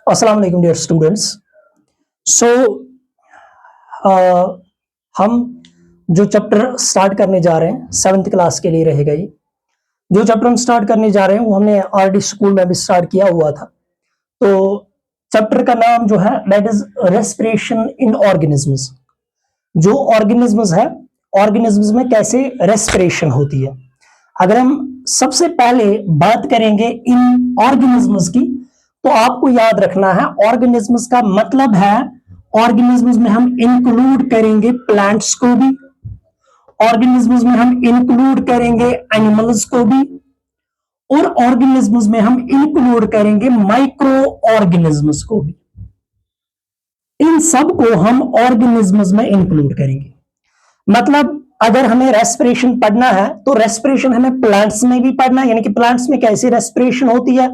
अस्सलाम वालेकुम dear students. सो हम जो चैप्टर स्टार्ट करने जा रहे हैं 7th क्लास के लिए रहेगा ये। जो चैप्टर हम स्टार्ट करने जा रहे हैं वो हमने ऑलरेडी स्कूल में भी स्टार्ट किया हुआ था। तो चैप्टर का नाम जो है that is respiration in organisms. जो ऑर्गेनिजम्स है, ऑर्गेनिजम्स में कैसे रेस्पिरेशन होती है। अगर हम सबसे पहले बात करेंगे इन ऑर्गेनिजम्स की, तो आपको याद रखना है ऑर्गेनिजम्स का मतलब है, ऑर्गेनिजम्स में हम इंक्लूड करेंगे प्लांट्स को भी, ऑर्गेनिजम्स में हम इंक्लूड करेंगे एनिमल्स को भी, और ऑर्गेनिजम्स में हम इंक्लूड करेंगे माइक्रो ऑर्गेनिजम्स को भी। इन सब को हम ऑर्गेनिजम्स में इंक्लूड करेंगे। मतलब अगर हमें रेस्पिरेशन पढ़ना है तो रेस्पिरेशन हमें प्लांट्स में भी पढ़ना है, यानी कि प्लांट्स में कैसे रेस्पिरेशन होती है।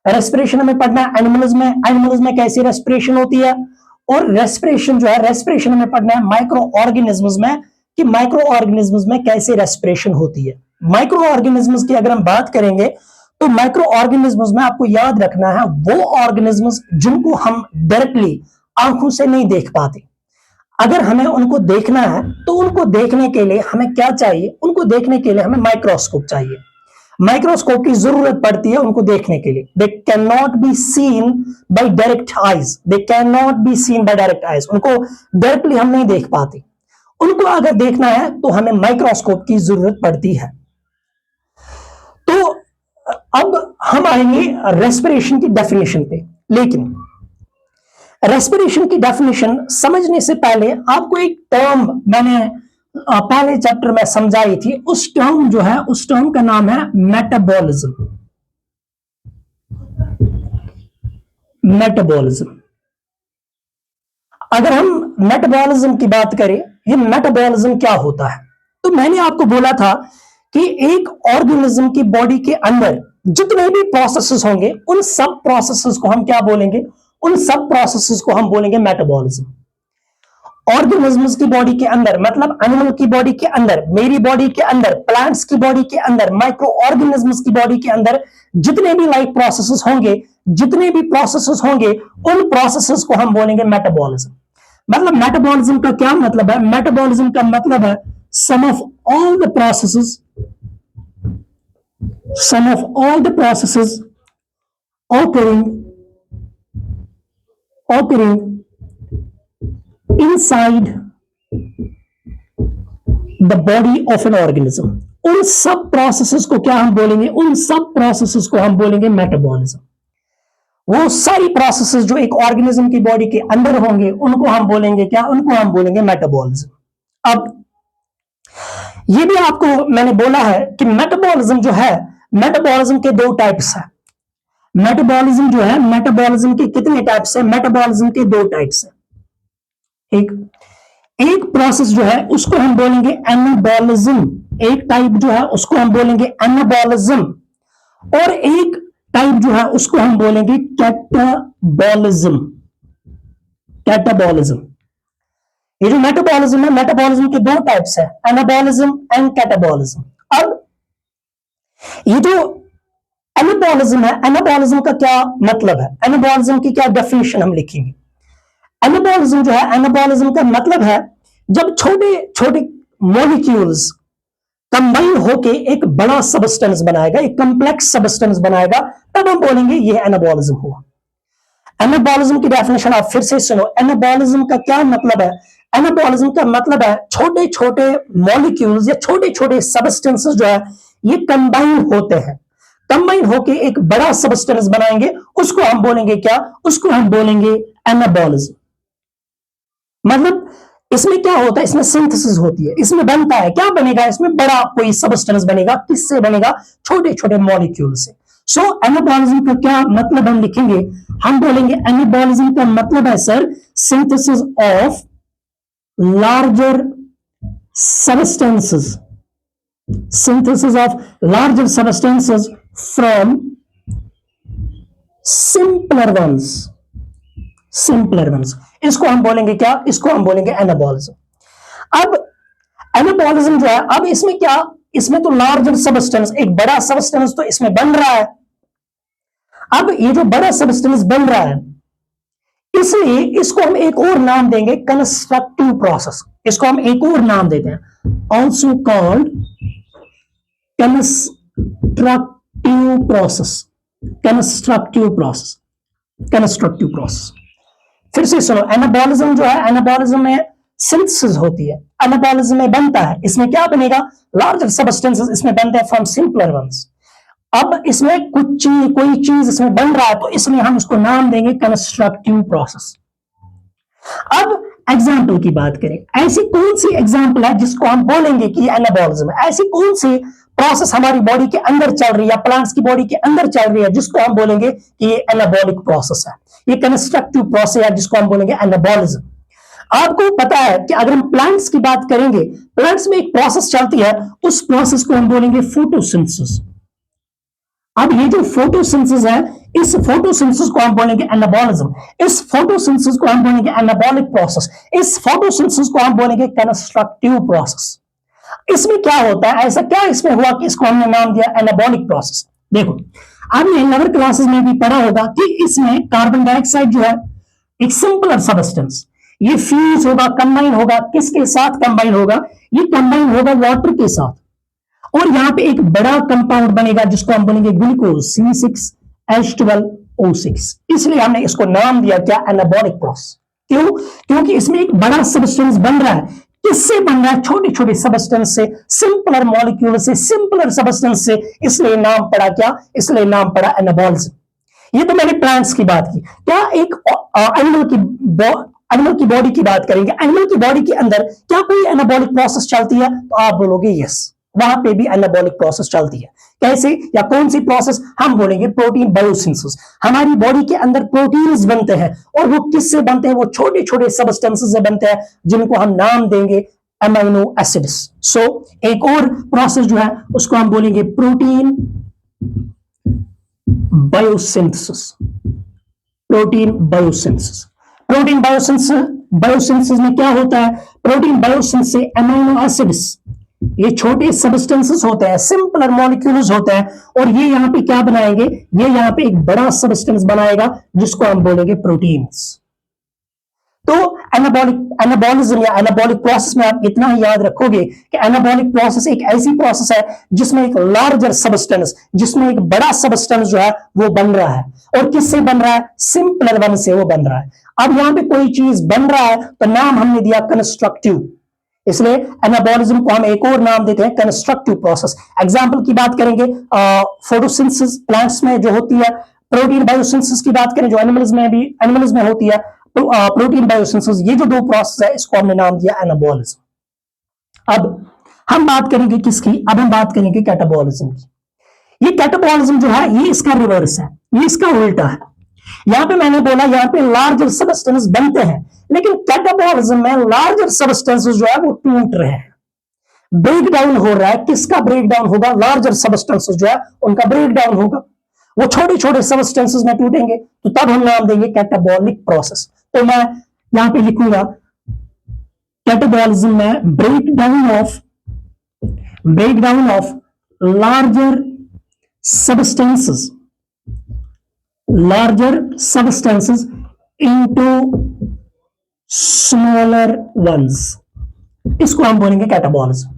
रेस्पिरेशन हमें पढ़ना है एनिमल्स में, एनिमल्स में कैसी रेस्पिरेशन होती है। और रेस्पिरेशन जो है, रेस्पिरेशन हमें पढ़ना है माइक्रो ऑर्गेनिजम्स में, कि माइक्रो ऑर्गेनिजम्स में कैसे रेस्पिरेशन होती है। माइक्रो ऑर्गेनिजम्स की अगर हम बात करेंगे तो माइक्रो ऑर्गेनिजम्स में आपको याद रखना है वो ऑर्गेनिजम्स जिनको हम डायरेक्टली आंखों से नहीं देख पाते। अगर हमें उनको देखना है तो उनको देखने के लिए हमें क्या चाहिए, उनको देखने के लिए हमें माइक्रोस्कोप चाहिए। माइक्रोस्कोप की जरूरत पड़ती है उनको देखने के लिए। They can not be seen by direct eyes, they can not be seen by direct eyes. उनको डायरेक्टली हम नहीं देख पाते। उनको अगर देखना है तो हमें माइक्रोस्कोप की जरूरत पड़ती है। तो अब हम आएंगे रेस्पिरेशन की डेफिनेशन पे। लेकिन रेस्पिरेशन की डेफिनेशन समझने से पहले आपको एक टर्म मैंने पहले चैप्टर में समझाई थी। उस टर्म जो है, उस टर्म का नाम है मेटाबॉलिज्म। मेटाबॉलिज्म, अगर हम मेटाबॉलिज्म की बात करें, ये मेटाबॉलिज्म क्या होता है, तो मैंने आपको बोला था कि एक ऑर्गेनिज्म की बॉडी के अंदर जितने भी प्रोसेसेस होंगे उन सब प्रोसेसेस को हम क्या बोलेंगे, उन सब प्रोसेसेस को हम बोलेंगे मेटाबॉलिज्म। ऑर्गेनिजम्स की बॉडी के अंदर, मतलब एनिमल की बॉडी के अंदर, मेरी बॉडी के अंदर, प्लांट्स की बॉडी के अंदर, माइक्रो ऑर्गेनिजम्स की बॉडी के अंदर जितने भी लाइफ प्रोसेसेस होंगे, जितने भी प्रोसेसेस होंगे उन प्रोसेसेस को हम बोलेंगे मेटाबॉलिज्म। मतलब मेटाबॉलिज्म का क्या मतलब है, मेटाबॉलिज्म का मतलब है sum of all the processes, sum of all the processes occurring inside the body of an organism। उन सब प्रोसेसेस को क्या हम बोलेंगे, उन सब प्रोसेसेस को हम बोलेंगे मेटाबॉलिज्म। वो सारी प्रोसेसेस जो एक ऑर्गेनिज्म की बॉडी के अंदर होंगे उनको हम बोलेंगे क्या, उनको हम बोलेंगे मेटाबॉलिज्म। अब ये भी आपको मैंने बोला है कि मेटाबॉलिज्म जो है, मेटाबॉलिज्म के दो टाइप्स है। मेटाबॉलिज्म जो है, मेटाबॉलिज्म के कितने टाइप्स है, मेटाबॉलिज्म के दो टाइप्स है। एक प्रोसेस जो है उसको हम बोलेंगे एनाबॉलिज्म, एक टाइप जो है उसको हम बोलेंगे एनाबॉलिज्म, और एक टाइप जो है उसको हम बोलेंगे कैटाबॉलिज्म। कैटाबॉलिज्म, ये जो मेटाबॉलिज्म है, मेटाबॉलिज्म के दो टाइप्स है, एनाबॉलिज्म एंड कैटाबॉलिज्म। अब ये जो एनाबॉलिज्म है, एनाबॉलिज्म का क्या मतलब है, एनाबॉलिज्म की क्या डेफिनेशन हम लिखेंगे। एनाबॉलिज्म जो है, एनाबॉलिज्म का मतलब है जब छोटे छोटे मॉलिक्यूल्स कंबाइन होके एक बड़ा सबस्टेंस बनाएगा, एक कॉम्प्लेक्स सबस्टेंस बनाएगा, तब हम बोलेंगे ये एनाबॉलिज्म हुआ। एनाबॉलिज्म की डेफिनेशन आप फिर से सुनो। एनाबॉलिज्म का क्या मतलब है, एनाबॉलिज्म का मतलब है छोटे छोटे मॉलिक्यूल्स या छोटे छोटे सबस्टेंसेस जो है ये कंबाइन होते हैं, कंबाइन होके एक बड़ा सबस्टेंस बनाएंगे, उसको हम बोलेंगे क्या, उसको हम बोलेंगे एनाबॉलिज्म। मतलब इसमें क्या होता है, इसमें सिंथेसिस होती है, इसमें बनता है, क्या बनेगा, इसमें बड़ा कोई सबस्टेंस बनेगा, किससे बनेगा, छोटे छोटे मॉलिक्यूल से। सो एनाबॉलिज्म का क्या मतलब हम लिखेंगे, हम बोलेंगे एनाबॉलिज्म का मतलब है sir synthesis of larger substances, synthesis of larger substances from simpler ones, simpler ones। इसको हम बोलेंगे क्या, इसको हम बोलेंगे एनाबॉलिज्म। अब एनाबॉलिज्म जो है, अब इसमें क्या इसमें तो लार्जर सबस्टेंस, एक बड़ा सबस्टेंस तो इसमें बन रहा है। अब ये जो बड़ा सबस्टेंस बन रहा है, इसलिए इसको हम एक और नाम देंगे कंस्ट्रक्टिव प्रोसेस। इसको हम एक और नाम देते हैं, also called constructive process. Constructive process, constructive process. फिर से सुनो, एनाबॉलिज्म जो है, एनाबॉलिज्म में सिंथेसिस होती है, एनाबॉलिज्म में बनता है। इसमें क्या बनेगा, लार्जर सबस्टेंसेस इसमें बनते हैं फ्रॉम सिंपलर वंस। अब इसमें कोई चीज इसमें बन रहा है, तो इसमें हम इसको नाम देंगे कंस्ट्रक्टिव प्रोसेस। अब एग्जाम्पल की बात करें, ऐसी कौन सी एग्जाम्पल है जिसको हम बोलेंगे कि एनाबॉलिज्म है? ऐसी कौन सी प्रोसेस हमारी बॉडी के अंदर चल रही है, प्लांट्स की बॉडी के अंदर चल रही है, जिसको हम बोलेंगे कि ये एनाबॉलिक प्रोसेस है, ये कंस्ट्रक्टिव प्रोसेस है, जिसको हम बोलेंगे एनाबॉलिज्म। आपको पता है कि अगर हम प्लांट्स की बात करेंगे, प्लांट्स में एक प्रोसेस चलती है, उस प्रोसेस को हम बोलेंगे फोटोसिंथेसिस। अब ये जो फोटोसिंथेसिस है, इस फोटोसिंथेसिस को हम बोलेंगे एनाबॉलिज्म, इस फोटोसिंथेसिस को हम बोलेंगे एनाबॉलिक प्रोसेस, इस फोटोसिंथेसिस को हम बोलेंगे कंस्ट्रक्टिव प्रोसेस। इसमें क्या होता है, ऐसा क्या इसमें हुआ कि इसको हमने नाम दिया एनाबॉलिक प्रोसेस? देखो, आपने लोअर क्लासेस में भी पढ़ा होगा कि इसमें कार्बन डाइऑक्साइड जो है एक सिंपलर सबस्टेंस, ये फ्यूज होगा, कंबाइन होगा, किसके साथ कंबाइन होगा? ये कंबाइन होगा वाटर के साथ, और यहां पे एक बड़ा कंपाउंड बनेगा जिसको हम बोलेंगे ग्लूकोज C6H12O6। इसलिए हमने इसको नाम दिया क्या, एनाबॉलिक प्रोसेस। क्यों? क्योंकि इसमें एक बड़ा सबस्टेंस बन रहा है। किससे बन रहा है? छोटे छोटे सबस्टेंस से, सिंपलर मॉलिक्यूल से, सिंपलर सबस्टेंस से, इसलिए नाम पड़ा क्या, इसलिए नाम पड़ा एनाबॉलिज्म। ये तो मैंने प्लांट्स की बात की। क्या एक एनिमल की बॉडी की बात करेंगे, एनिमल की बॉडी के अंदर क्या कोई एनाबॉलिक प्रोसेस चलती है? तो आप बोलोगे यस, वहां पे भी एनाबॉलिक प्रोसेस चलती है। कैसे या कौन सी प्रोसेस? हम बोलेंगे प्रोटीन बायोसिंथेसिस। हमारी बॉडी के अंदर प्रोटीन्स बनते हैं, और वो किससे बनते हैं? वो छोटे छोटे सबस्टेंसेस से बनते हैं, जिनको हम नाम देंगे अमीनो एसिड्स। सो एक और प्रोसेस जो है उसको हम बोलेंगे protein biosynthesis. Protein biosynthesis, protein biosynthesis में क्या होता है? प्रोटीन बायोसिंथेसिस से अमीनो एसिड्स, ये छोटे सबस्टेंसेस होते हैं, सिंपलर मॉलिक्यूल्स होते हैं, और ये यहां पे क्या बनाएंगे? ये यहां पे एक बड़ा सबस्टेंस बनाएगा जिसको हम बोलेंगे प्रोटीन्स। तो एनाबॉलिज्म या एनाबॉलिक प्रोसेस में आप इतना ही याद रखोगे कि एनाबॉलिक प्रोसेस एक ऐसी प्रोसेस है जिसमें एक लार्जर सबस्टेंस, जिसमें एक बड़ा सबस्टेंस जो है वो बन रहा है। और किससे बन रहा है? सिंपलर वन से वो बन रहा है। अब यहां पे कोई चीज बन रहा है तो नाम हमने दिया कंस्ट्रक्टिव, इसलिए एनाबॉलिज्म को हम एक और नाम देते हैं कंस्ट्रक्टिव प्रोसेस। एग्जांपल की बात करेंगे, फोटोसिंथेसिस प्लांट्स में जो होती है, प्रोटीन बायोसिंथेसिस की बात करें जो एनिमल्स में होती है, तो प्रोटीन बायोसिंथेसिस, ये जो दो प्रोसेस है इसको हमने नाम दिया एनाबॉलिज्म। अब हम बात करेंगे किसकी? अब हम बात करेंगे कैटाबॉलिज्म की। ये कैटाबॉलिज्म जो है ये इसका रिवर्स है, ये इसका उल्टा है। यहां पे मैंने बोला यहां पे लार्जर सबस्टेंस बनते हैं, लेकिन कैटाबॉलिज्म में लार्जर सबस्टेंसेस जो है वो टूट रहे हैं, ब्रेक डाउन हो रहा है। किसका ब्रेक डाउन होगा? लार्जर सबस्टेंसेस जो है उनका ब्रेक डाउन होगा, वो छोटे छोटे सबस्टेंसेस में टूटेंगे, तो तब हम नाम देंगे कैटाबॉलिक प्रोसेस। तो मैं यहां पे लिखूंगा कैटाबॉलिज्म में break down of larger substances into smaller ones, इसको हम बोलेंगे कैटाबॉलिज्म।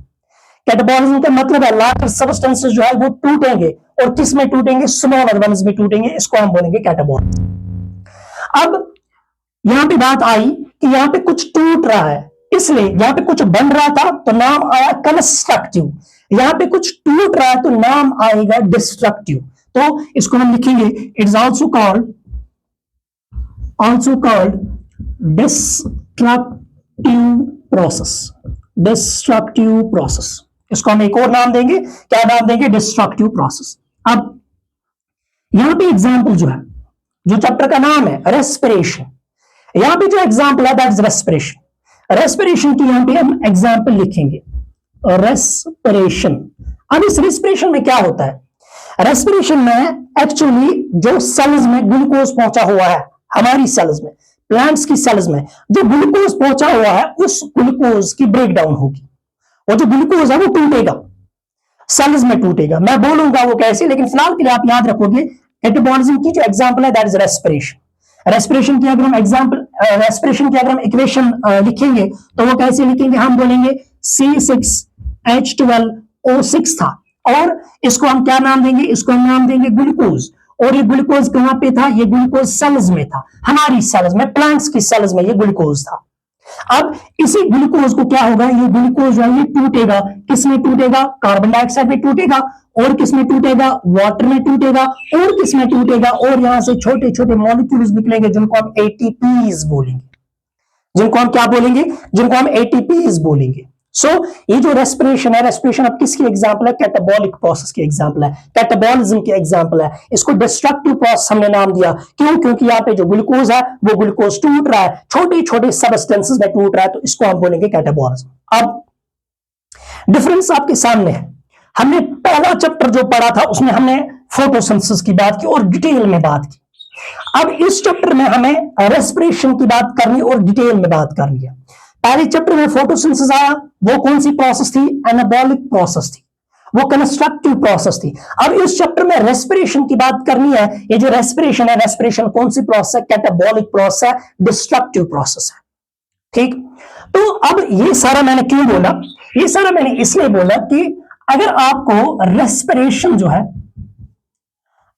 कैटाबॉलिज्म का मतलब है लार्जर सबस्टेंसेस जो है वो टूटेंगे, और किस में टूटेंगे? स्मॉलर वंस में टूटेंगे, इसको हम बोलेंगे कैटाबॉलिज्म। अब यहां पे बात आई कि यहां पे कुछ टूट रहा है, इसलिए यहां पे कुछ बन रहा था तो नाम आया कंस्ट्रक्टिव, यहां पे कुछ टूट रहा है तो नाम आएगा डिस्ट्रक्टिव। तो इसको हम लिखेंगे it is also called destructive process. इसको हम एक और नाम देंगे, क्या नाम देंगे? Destructive process. अब यहां पे एग्जांपल जो है, जो चैप्टर का नाम है रेस्पिरेशन, यहां पे जो एग्जांपल है दैट इज रेस्पिरेशन। रेस्पिरेशन की यहां पे हम एग्जांपल लिखेंगे रेस्पिरेशन। अब इस रेस्पिरेशन में क्या होता है? रेस्पिरेशन में एक्चुअली जो सेल्स में ग्लूकोज पहुंचा हुआ है, हमारी सेल्स में, प्लांट्स की सेल्स में जो ग्लूकोज पहुंचा हुआ है, उस ग्लूकोज की ब्रेकडाउन होगी, और जो ग्लूकोज है वो टूटेगा। सेल्स में टूटेगा। मैं बोलूंगा वो कैसे, लेकिन फिलहाल के लिए आप याद रखोगे कैटाबॉलिज्म की जो एग्जांपल है दैट इज रेस्पिरेशन। रेस्पिरेशन की अगर हम एग्जांपल, रेस्पिरेशन की अगर हम इक्वेशन लिखेंगे तो वो कैसे लिखेंगे, हम बोलेंगे C6H12O6 था, और इसको हम क्या नाम देंगे, इसको हम नाम देंगे ग्लूकोज। और ये ग्लूकोज कहां पे था, ये ग्लूकोज सेल्स में था, हमारी सेल्स में, प्लांट्स की सेल्स में ये ग्लूकोज था। अब इसी ग्लूकोज को क्या होगा, ये ग्लूकोज है ये टूटेगा, किसमें टूटेगा, कार्बन डाइऑक्साइड में टूटेगा, और किसमें टूटेगा, वाटर में टूटेगा, और किसमें टूटेगा, और यहां से छोटे छोटे मॉलिक्यूल्स निकलेंगे जिनको हम एटीपीज बोलेंगे, जिनको हम क्या बोलेंगे, जिनको हम एटीपीज बोलेंगे। सो ये जो रेस्पिरेशन है, रेस्पिरेशन अब किसकी एग्जांपल है, कैटाबॉलिक प्रोसेस की एग्जांपल है, कैटाबॉलिज्म की एग्जांपल है। इसको डिस्ट्रक्टिव प्रोसेस हमने नाम दिया, क्यों, क्योंकि यहाँ पे जो ग्लूकोज है वो ग्लूकोज टूट रहा है, छोटे छोटे सबस्टेंसेस में टूट रहा है, तो इसको हम बोलेंगे कैटाबॉलिज्म। अब डिफरेंस आपके सामने है। हमने पहला चैप्टर जो पढ़ा था उसमें हमने फोटोसिंथेसिस की बात की और डिटेल में बात की। अब इस चैप्टर में हमें रेस्पिरेशन की बात करनी और डिटेल में बात करनी है। पहले चैप्टर में फोटोसिंथेसिस आया, वो कौन सी प्रोसेस थी, एनाबॉलिक प्रोसेस थी, वो कंस्ट्रक्टिव प्रोसेस थी। अब इस चैप्टर में रेस्पिरेशन की बात करनी है। ये जो रेस्पिरेशन है, रेस्पिरेशन कौन सी प्रोसेस है, कैटाबॉलिक प्रोसेस है, डिस्ट्रक्टिव प्रोसेस है। ठीक, तो अब ये सारा मैंने क्यों बोला, ये सारा मैंने इसलिए बोला कि अगर आपको रेस्पिरेशन जो है,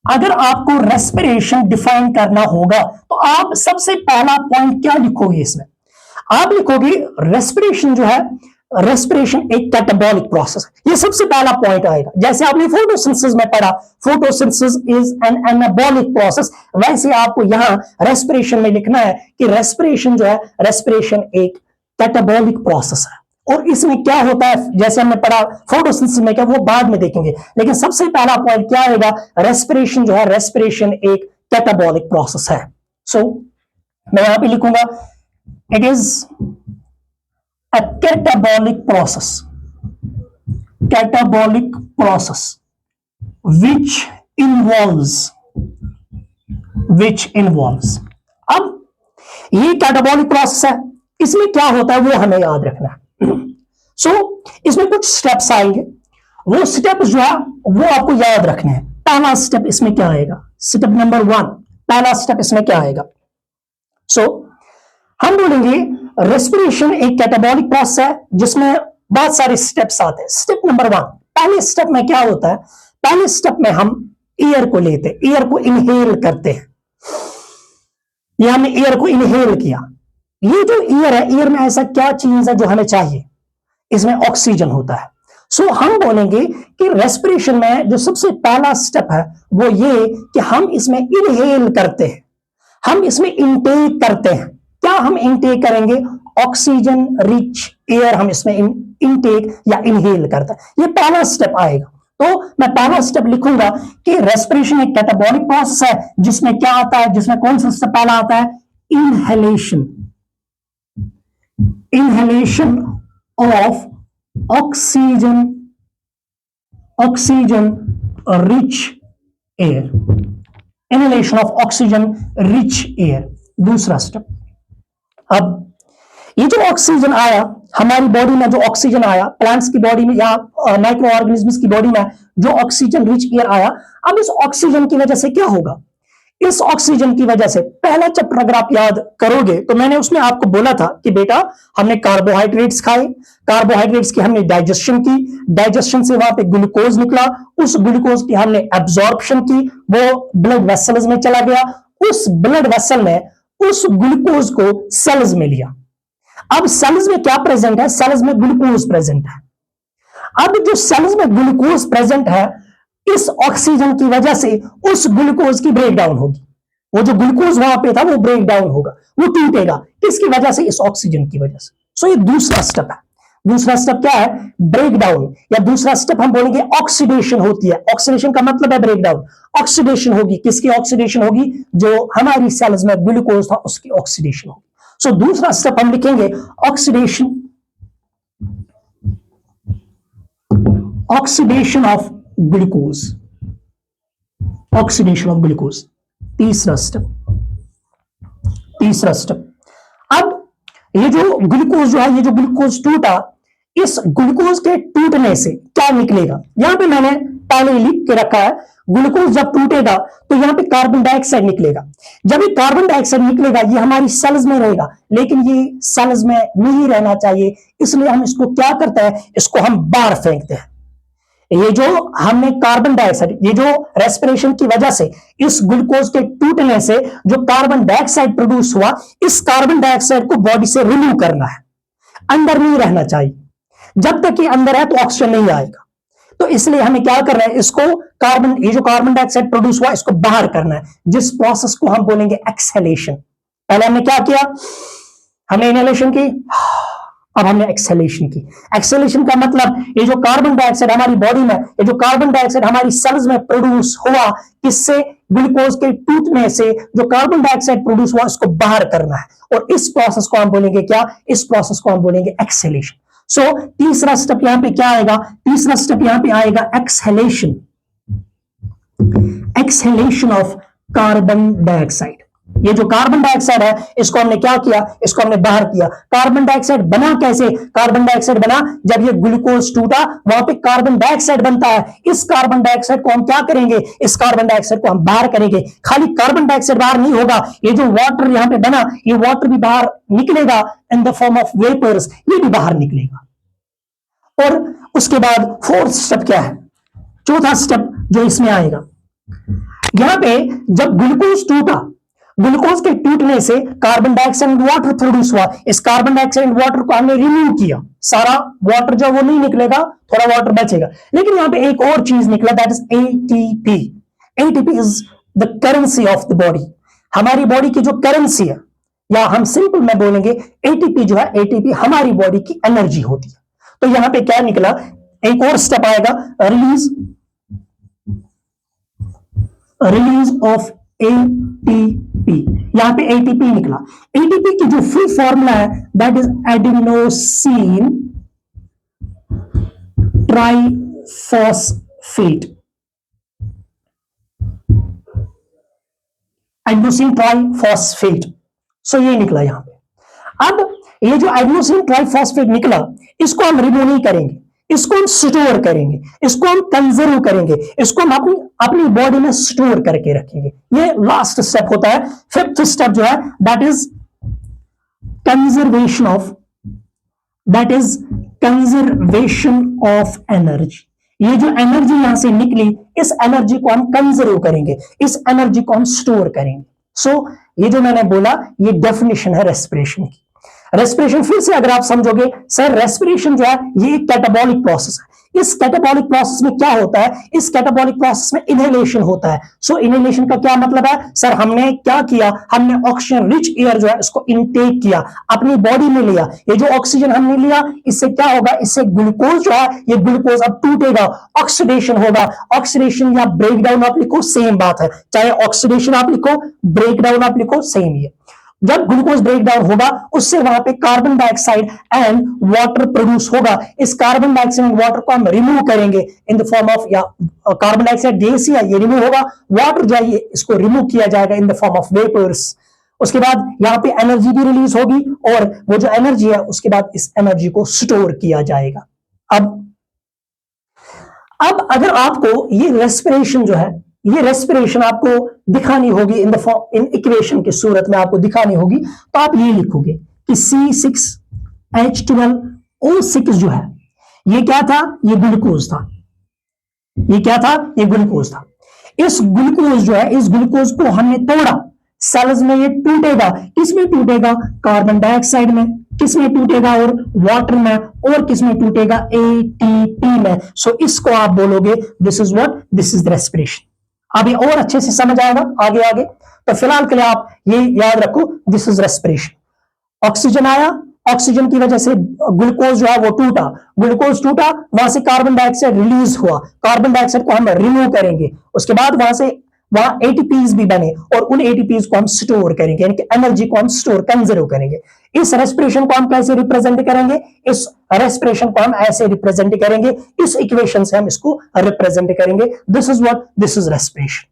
अगर आपको रेस्पिरेशन डिफाइन करना होगा तो आप सबसे पहला पॉइंट क्या लिखोगे, इसमें आप लिखोगे रेस्पिरेशन जो है, रेस्पिरेशन एक कैटाबॉलिक प्रोसेस है, ये सबसे पहला पॉइंट आएगा। जैसे आपने फोटोसिंथेसिस में पढ़ा, photosynthesis is an anabolic process, वैसे आपको यहां रेस्पिरेशन में लिखना है कि रेस्पिरेशन जो है, रेस्पिरेशन एक कैटाबॉलिक प्रोसेस है। और इसमें क्या होता है, जैसे हमने पढ़ा फोटोसिंथेसिस में क्या, वो बाद में देखेंगे, लेकिन सबसे पहला पॉइंट क्या आएगा, रेस्पिरेशन जो है, रेस्पिरेशन एक कैटाबॉलिक प्रोसेस है। सो मैं यहां पे लिखूंगा it is a catabolic process which involves अब ये कैटाबॉलिक प्रोसेस है, इसमें क्या होता है वो हमें याद रखना है। सो इसमें कुछ स्टेप्स आएंगे, वो स्टेप जो है वो आपको याद रखने हैं। पहला स्टेप इसमें क्या आएगा, स्टेप नंबर 1, पहला स्टेप इसमें क्या आएगा, सो हम बोलेंगे रेस्पिरेशन एक कैटाबॉलिक प्रोसेस है जिसमें बहुत सारे स्टेप्स आते हैं। स्टेप नंबर 1, पहले स्टेप में क्या होता है, पहले स्टेप में हम एयर को लेते हैं, एयर को इनहेल करते हैं। ये हमने एयर को इनहेल किया। ये जो एयर है, एयर में ऐसा क्या चीज है जो हमें चाहिए, इसमें ऑक्सीजन होता है। सो हम बोलेंगे कि रेस्पिरेशन में जो सबसे पहला स्टेप है वो ये कि हम इसमें इनहेल करते हैं, हम इसमें इनटेक करते हैं। क्या हम इनटेक करेंगे, ऑक्सीजन रिच एयर हम इसमें इनटेक या इनहेल करते हैं, ये पहला स्टेप आएगा। तो मैं पहला स्टेप लिखूंगा कि रेस्पिरेशन एक कैटाबॉलिक प्रोसेस है जिसमें क्या आता है, जिसमें कौन सा स्टेप पहला आता है, inhalation, inhalation of oxygen rich air, inhalation of oxygen rich air, दूसरा स्टेप। अब ये जो ऑक्सीजन आया हमारी बॉडी में, जो ऑक्सीजन आया प्लांट्स की बॉडी में या माइक्रो ऑर्गेनिजम्स की बॉडी में जो ऑक्सीजन रिच एयर आया, अब इस ऑक्सीजन की वजह से क्या होगा, इस ऑक्सीजन की वजह से, पहला चैप्टर अगर आप याद करोगे तो मैंने उसमें आपको बोला था कि बेटा हमने कार्बोहाइड्रेट्स खाए, कार्बोहाइड्रेट्स की हमने डाइजेशन की, डाइजेशन से वहां पे ग्लूकोज निकला, उस ग्लूकोज की हमने एब्जॉर्प्शन की, वो ब्लड वेसल्स में चला गया, उस ब्लड वेसल में उस ग्लूकोज को सेल्स में लिया। अब सेल्स में क्या प्रेजेंट है, सेल्स में ग्लूकोज प्रेजेंट है। अब जो सेल्स में ग्लूकोज प्रेजेंट है, इस ऑक्सीजन की वजह से उस ग्लूकोज की ब्रेक डाउन होगी, वो जो ग्लूकोज वहां पे था वो ब्रेक डाउन होगा, वो टूटेगा, किसकी वजह से, इस ऑक्सीजन की वजह से। सो ये दूसरा स्टेप है। दूसरा स्टेप क्या है, ब्रेक डाउन, या दूसरा स्टेप हम बोलेंगे ऑक्सीडेशन होती है। ऑक्सीडेशन का मतलब है ब्रेक डाउन, ऑक्सीडेशन होगी, किसकी ऑक्सीडेशन होगी, जो हमारी सेल्स में ग्लूकोज था उसकी ऑक्सीडेशन होगी। सो दूसरा स्टेप हम लिखेंगे oxidation, oxidation of glucose, oxidation of glucose, तीसरा स्टेप, तीसरा स्टेप। अब ये जो ग्लूकोज जो है, ये जो ग्लूकोज टूटा, इस ग्लूकोज के टूटने से क्या निकलेगा, यहां पे मैंने पहले ही लिख के रखा है, ग्लूकोज जब टूटेगा तो यहां पे कार्बन डाइऑक्साइड निकलेगा। जब ये कार्बन डाइऑक्साइड निकलेगा ये हमारी सेल्स में रहेगा, लेकिन ये सेल्स में नहीं रहना चाहिए, इसलिए हम इसको क्या करते हैं, इसको हम बाहर फेंकते हैं। ये जो हमने कार्बन डाइऑक्साइड, ये जो रेस्पिरेशन की वजह से इस ग्लूकोज के टूटने से जो कार्बन डाइऑक्साइड प्रोड्यूस हुआ, इस कार्बन डाइऑक्साइड को बॉडी से रिमूव करना है, अंदर नहीं रहना चाहिए। जब तक ये अंदर है तो ऑक्सीजन नहीं आएगा, तो इसलिए हमें क्या करना है, इसको कार्बन, ये जो कार्बन डाइऑक्साइड प्रोड्यूस हुआ इसको बाहर करना है, जिस प्रोसेस को हम बोलेंगे एक्सहेलेशन। पहले हमने क्या किया, हमने इनहेलेशन की, अब हमने एक्सहेलेशन की। एक्सहेलेशन का मतलब ये जो कार्बन डाइऑक्साइड हमारी बॉडी में, ये जो कार्बन डाइऑक्साइड हमारी सेल्स में प्रोड्यूस हुआ, किससे, ग्लूकोज के टूटने से जो कार्बन डाइऑक्साइड प्रोड्यूस हुआ इसको बाहर करना है, और इस प्रोसेस को हम बोलेंगे क्या, इस प्रोसेस को हम बोलेंगे एक्सहेलेशन। सो तीसरा स्टेप यहां पे क्या आएगा, तीसरा स्टेप यहां पे आएगा exhalation, exhalation of carbon dioxide. ये जो कार्बन डाइऑक्साइड है इसको हमने क्या किया, इसको हमने बाहर किया। कार्बन डाइऑक्साइड बना कैसे, कार्बन डाइऑक्साइड बना जब ये ग्लूकोज टूटा, वहां पे कार्बन डाइऑक्साइड बनता है। इस कार्बन डाइऑक्साइड को हम क्या करेंगे, इस कार्बन डाइऑक्साइड को हम बाहर करेंगे। खाली कार्बन डाइऑक्साइड बाहर नहीं होगा, ये जो वाटर यहां पे बना, ये वाटर भी बाहर निकलेगा in the form of vapours, ये भी बाहर निकलेगा। और उसके बाद फोर्थ स्टेप क्या है, चौथा स्टेप जो इसमें आएगा, यहां पे जब ग्लूकोज टूटा, ग्लूकोज के टूटने से carbon dioxide and water produce हुआ। इस कार्बन डाइऑक्साइड एंड वाटर को हमने रिमूव किया, सारा वाटर जो वो नहीं निकलेगा, थोड़ा वाटर बचेगा, लेकिन यहां पे एक और चीज निकला, that is ATP. ATP is the currency of the body, हमारी बॉडी की जो करेंसी है, या हम सिंपल में बोलेंगे एटीपी जो है, एटीपी हमारी बॉडी की एनर्जी होती है। तो यहां पे क्या निकला, एक और स्टेप आएगा, रिलीज ऑफ एटीपी। यहां पे एटीपी निकला। एटीपी की जो फुल फॉर्मूला है that is adenosine triphosphate, adenosine triphosphate. So ये निकला यहां पे। अब ये जो एडिनोसिन ट्राइफॉस्फेट निकला, इसको हम रिमूव नहीं करेंगे, इसको हम स्टोर करेंगे, इसको हम कंजर्व करेंगे, इसको हम अपनी बॉडी में स्टोर करके रखेंगे। ये लास्ट स्टेप होता है। फिफ्थ स्टेप जो है that is conservation of, that is conservation of energy. ये जो एनर्जी यहां से निकली, इस एनर्जी को हम कंजर्व करेंगे, इस एनर्जी को हम स्टोर करेंगे। सो ये जो मैंने बोला, ये डेफिनेशन है रेस्पिरेशन की। रेस्पिरेशन फिर से अगर आप समझोगे, सर रेस्पिरेशन जो है ये एक कैटाबॉलिक प्रोसेस है। इस कैटाबॉलिक प्रोसेस में क्या होता है, इस कैटाबॉलिक प्रोसेस में इनहेलेशन होता है। सो इनहेलेशन का क्या मतलब है, सर हमने क्या किया, हमने ऑक्सीजन रिच एयर जो है इसको इनटेक किया, अपनी बॉडी में लिया। ये जो ऑक्सीजन हमने लिया, इससे क्या होगा, इससे ग्लूकोज जो है, ये ग्लूकोज अब टूटेगा, ऑक्सीडेशन होगा। ऑक्सीडेशन या ब्रेकडाउन आप लिखो, सेम बात है, चाहे ऑक्सीडेशन आप लिखो, ब्रेकडाउन आप लिखो, सेम ही है। जब ग्लूकोज ब्रेकडाउन होगा, उससे वहां पे carbon dioxide and water produce होगा। इस कार्बन डाइऑक्साइड एंड वाटर को हम रिमूव करेंगे इन द फॉर्म ऑफ, या कार्बन डाइऑक्साइड गैस है, ये रिमूव होगा, वाटर जो है इसको रिमूव किया जाएगा in the form of vapours. उसके बाद यहाँ पे एनर्जी भी रिलीज होगी, और वो जो एनर्जी है उसके बाद इस एनर्जी को स्टोर किया जाएगा। अब अगर आपको ये रेस्पिरेशन जो है, ये रेस्पिरेशन आपको दिखानी होगी इन द फॉर्म, इन इक्वेशन की सूरत में आपको दिखानी होगी, तो आप ये लिखोगे कि C6H12O6 जो है, ये क्या था, ये ग्लूकोज था। ये क्या था, ये ग्लूकोज था। इस ग्लूकोज जो है, इस ग्लूकोज को हमने तोड़ा, सेल्स में ये टूटेगा, किसमें टूटेगा, कार्बन डाइऑक्साइड में, किसमें टूटेगा, और वाटर में, और किसमें टूटेगा, एटीपी में। सो इसको आप बोलोगे this is what, this is respiration. अभी और अच्छे से समझ आएगा आगे आगे। तो फिलहाल के लिए आप ये याद रखो, दिस इज रेस्पिरेशन। ऑक्सीजन आया, ऑक्सीजन की वजह से ग्लूकोज जो है वो टूटा, ग्लूकोज टूटा, वहां से कार्बन डाइऑक्साइड रिलीज हुआ, कार्बन डाइऑक्साइड को हम रिमूव करेंगे। उसके बाद वहां एटीपीज भी बने, और उन एटीपीज को हम स्टोर करेंगे, यानी कि एनर्जी को हम स्टोर, कंजर्व करेंगे। इस रेस्पिरेशन को हम कैसे रिप्रेजेंट करेंगे, इस रेस्पिरेशन को हम ऐसे रिप्रेजेंट करेंगे, इस इक्वेशन से हम इसको रिप्रेजेंट करेंगे। This is what, this is respiration.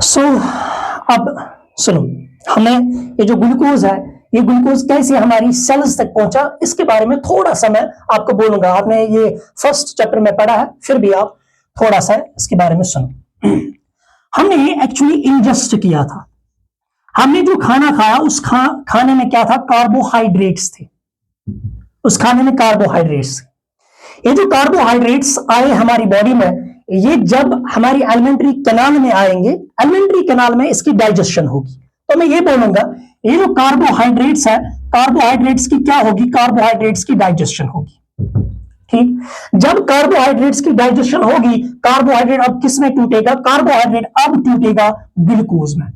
So अब सुनो, हमें ये जो ग्लूकोज है, ये ग्लूकोज कैसे हमारी सेल्स तक पहुंचा, इसके बारे में थोड़ा सा मैं आपको बोलूंगा। आपने ये फर्स्ट चैप्टर में पढ़ा है, फिर भी आप थोड़ा सा इसके बारे में सुनो। हमने एक्चुअली इंजेस्ट किया था, हमने जो खाना खाया उस खाने में क्या था, कार्बोहाइड्रेट्स थे। उस खाने में कार्बोहाइड्रेट्स, ये जो कार्बोहाइड्रेट्स आए हमारी बॉडी में, ये जब हमारी एलिमेंट्री कैनाल में आएंगे, एलिमेंट्री कैनाल में इसकी डाइजेशन होगी। तो मैं ये बोलूंगा, ये जो कार्बोहाइड्रेट्स है, कार्बोहाइड्रेट्स की क्या होगी, कार्बोहाइड्रेट्स की डाइजेशन होगी। ठीक, जब कार्बोहाइड्रेट्स की डाइजेशन होगी, कार्बोहाइड्रेट अब किस में टूटेगा, कार्बोहाइड्रेट अब टूटेगा ग्लूकोज में।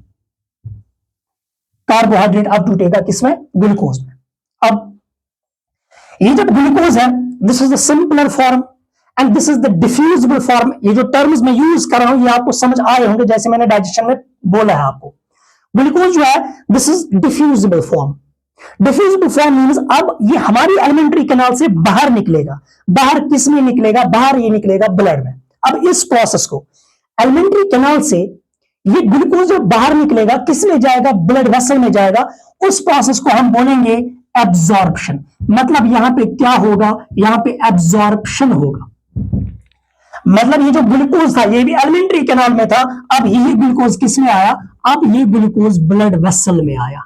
कार्बोहाइड्रेट अब टूटेगा किसमें, ग्लूकोज में। अब ये जब ग्लूकोज है, this is the simpler form and this is the diffusible form. ये जो टर्म्स मैं यूज कर रहा हूं ये आपको समझ आए होंगे, जैसे मैंने डाइजेशन में बोला है आपको। ग्लूकोज जो है, this is diffusible form. Diffusible form means अब ये हमारी एलिमेंट्री कैनाल से बाहर निकलेगा। बाहर किस में निकलेगा, बाहर ये निकलेगा ब्लड में। अब इस प्रोसेस को, एलिमेंट्री कैनाल से ये ग्लूकोज जब बाहर निकलेगा, किस में जाएगा, ब्लड वेसल में जाएगा। उस प्रोसेस को हम बोलेंगे एब्जॉर्प्शन। मतलब यहां पे क्या होगा, यहां पे एब्जॉर्प्शन होगा। मतलब ये जो ग्लूकोज था, ये भी एलिमेंट्री कैनाल में था, अब यही ग्लूकोज किस में आया, अब ये ग्लूकोज ब्लड वेसल में आया।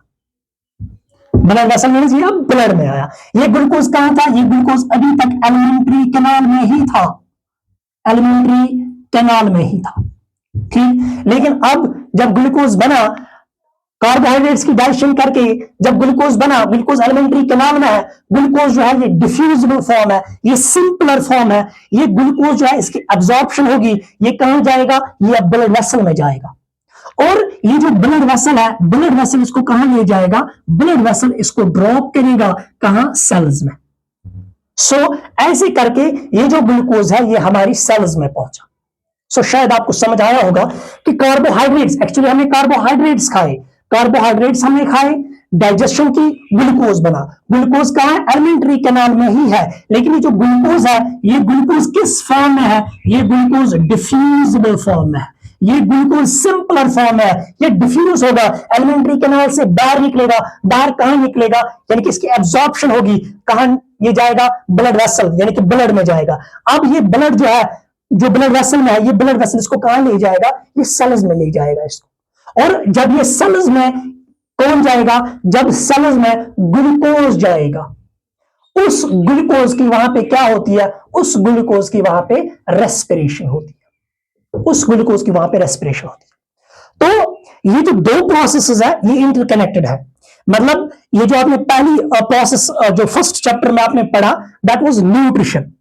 ब्लड वेसल मींस ये अब ब्लड में आया। ये ग्लूकोज कहां था, ये ग्लूकोज अभी तक एलिमेंट्री कैनाल में ही था, एलिमेंट्री कैनाल में ही था। ठीक, लेकिन अब जब ग्लूकोज बना, कार्बोहाइड्रेट्स की डाइजेशन करके जब ग्लूकोज बना, ग्लूकोज एलिमेंट्री कैनाल में है। ग्लूकोज जो है ये डिफ्यूजिबल फॉर्म है, ये सिंपलर फॉर्म है। ये ग्लूकोज जो है इसकी एब्जॉर्प्शन होगी, ये कहां जाएगा, ये अब ब्लड वेसल में जाएगा। और ये जो ब्लड वेसल है, ब्लड वेसल इसको कहां ले जाएगा, ब्लड वेसल इसको ड्रॉप करेगा, कहां, सेल्स में। सो ऐसे करके ये जो ग्लूकोज है ये हमारी सेल्स में पहुंचा। शायद आपको समझ आया होगा कि कार्बोहाइड्रेट्स, एक्चुअली हमने कार्बोहाइड्रेट्स खाए, कार्बोहाइड्रेट्स हमने खाए, डाइजेशन की, ग्लूकोज बना। ग्लूकोज कहां है, एलिमेंट्री कैनाल में ही है। लेकिन ये जो ग्लूकोज है, ये ग्लूकोज किस फॉर्म में है, ये ग्लूकोज डिफ्यूजिबल फॉर्म में है। ये ग्लूकोज सिंपलर फॉर्म है, ये डिफ्यूज होगा, एलिमेंट्री कैनाल से बाहर निकलेगा। बाहर कहां निकलेगा, यानी कि इसकी एब्जॉर्प्शन होगी, कहां ये जाएगा, ब्लड वेसल, यानी कि ब्लड में जाएगा। अब ये ब्लड जो है, जो ब्लड वेसल में है, ये ब्लड वेसल इसको कहां ले जाएगा, ये सेल्स में ले जाएगा इसको। और जब ये सेल्स में कौन जाएगा, जब सेल्स में ग्लूकोज जाएगा, उस ग्लूकोज की वहां पे क्या होती है, उस ग्लूकोज की वहां पे रेस्पिरेशन होती है, उस ग्लूकोज की वहां पे रेस्पिरेशन होती है। तो ये जो दो प्रोसेसेस है ये इंटरकनेक्टेड है। मतलब ये जो आपने पहली प्रोसेस जो फर्स्ट चैप्टर में आपने पढ़ा, दैट वाज न्यूट्रिशन।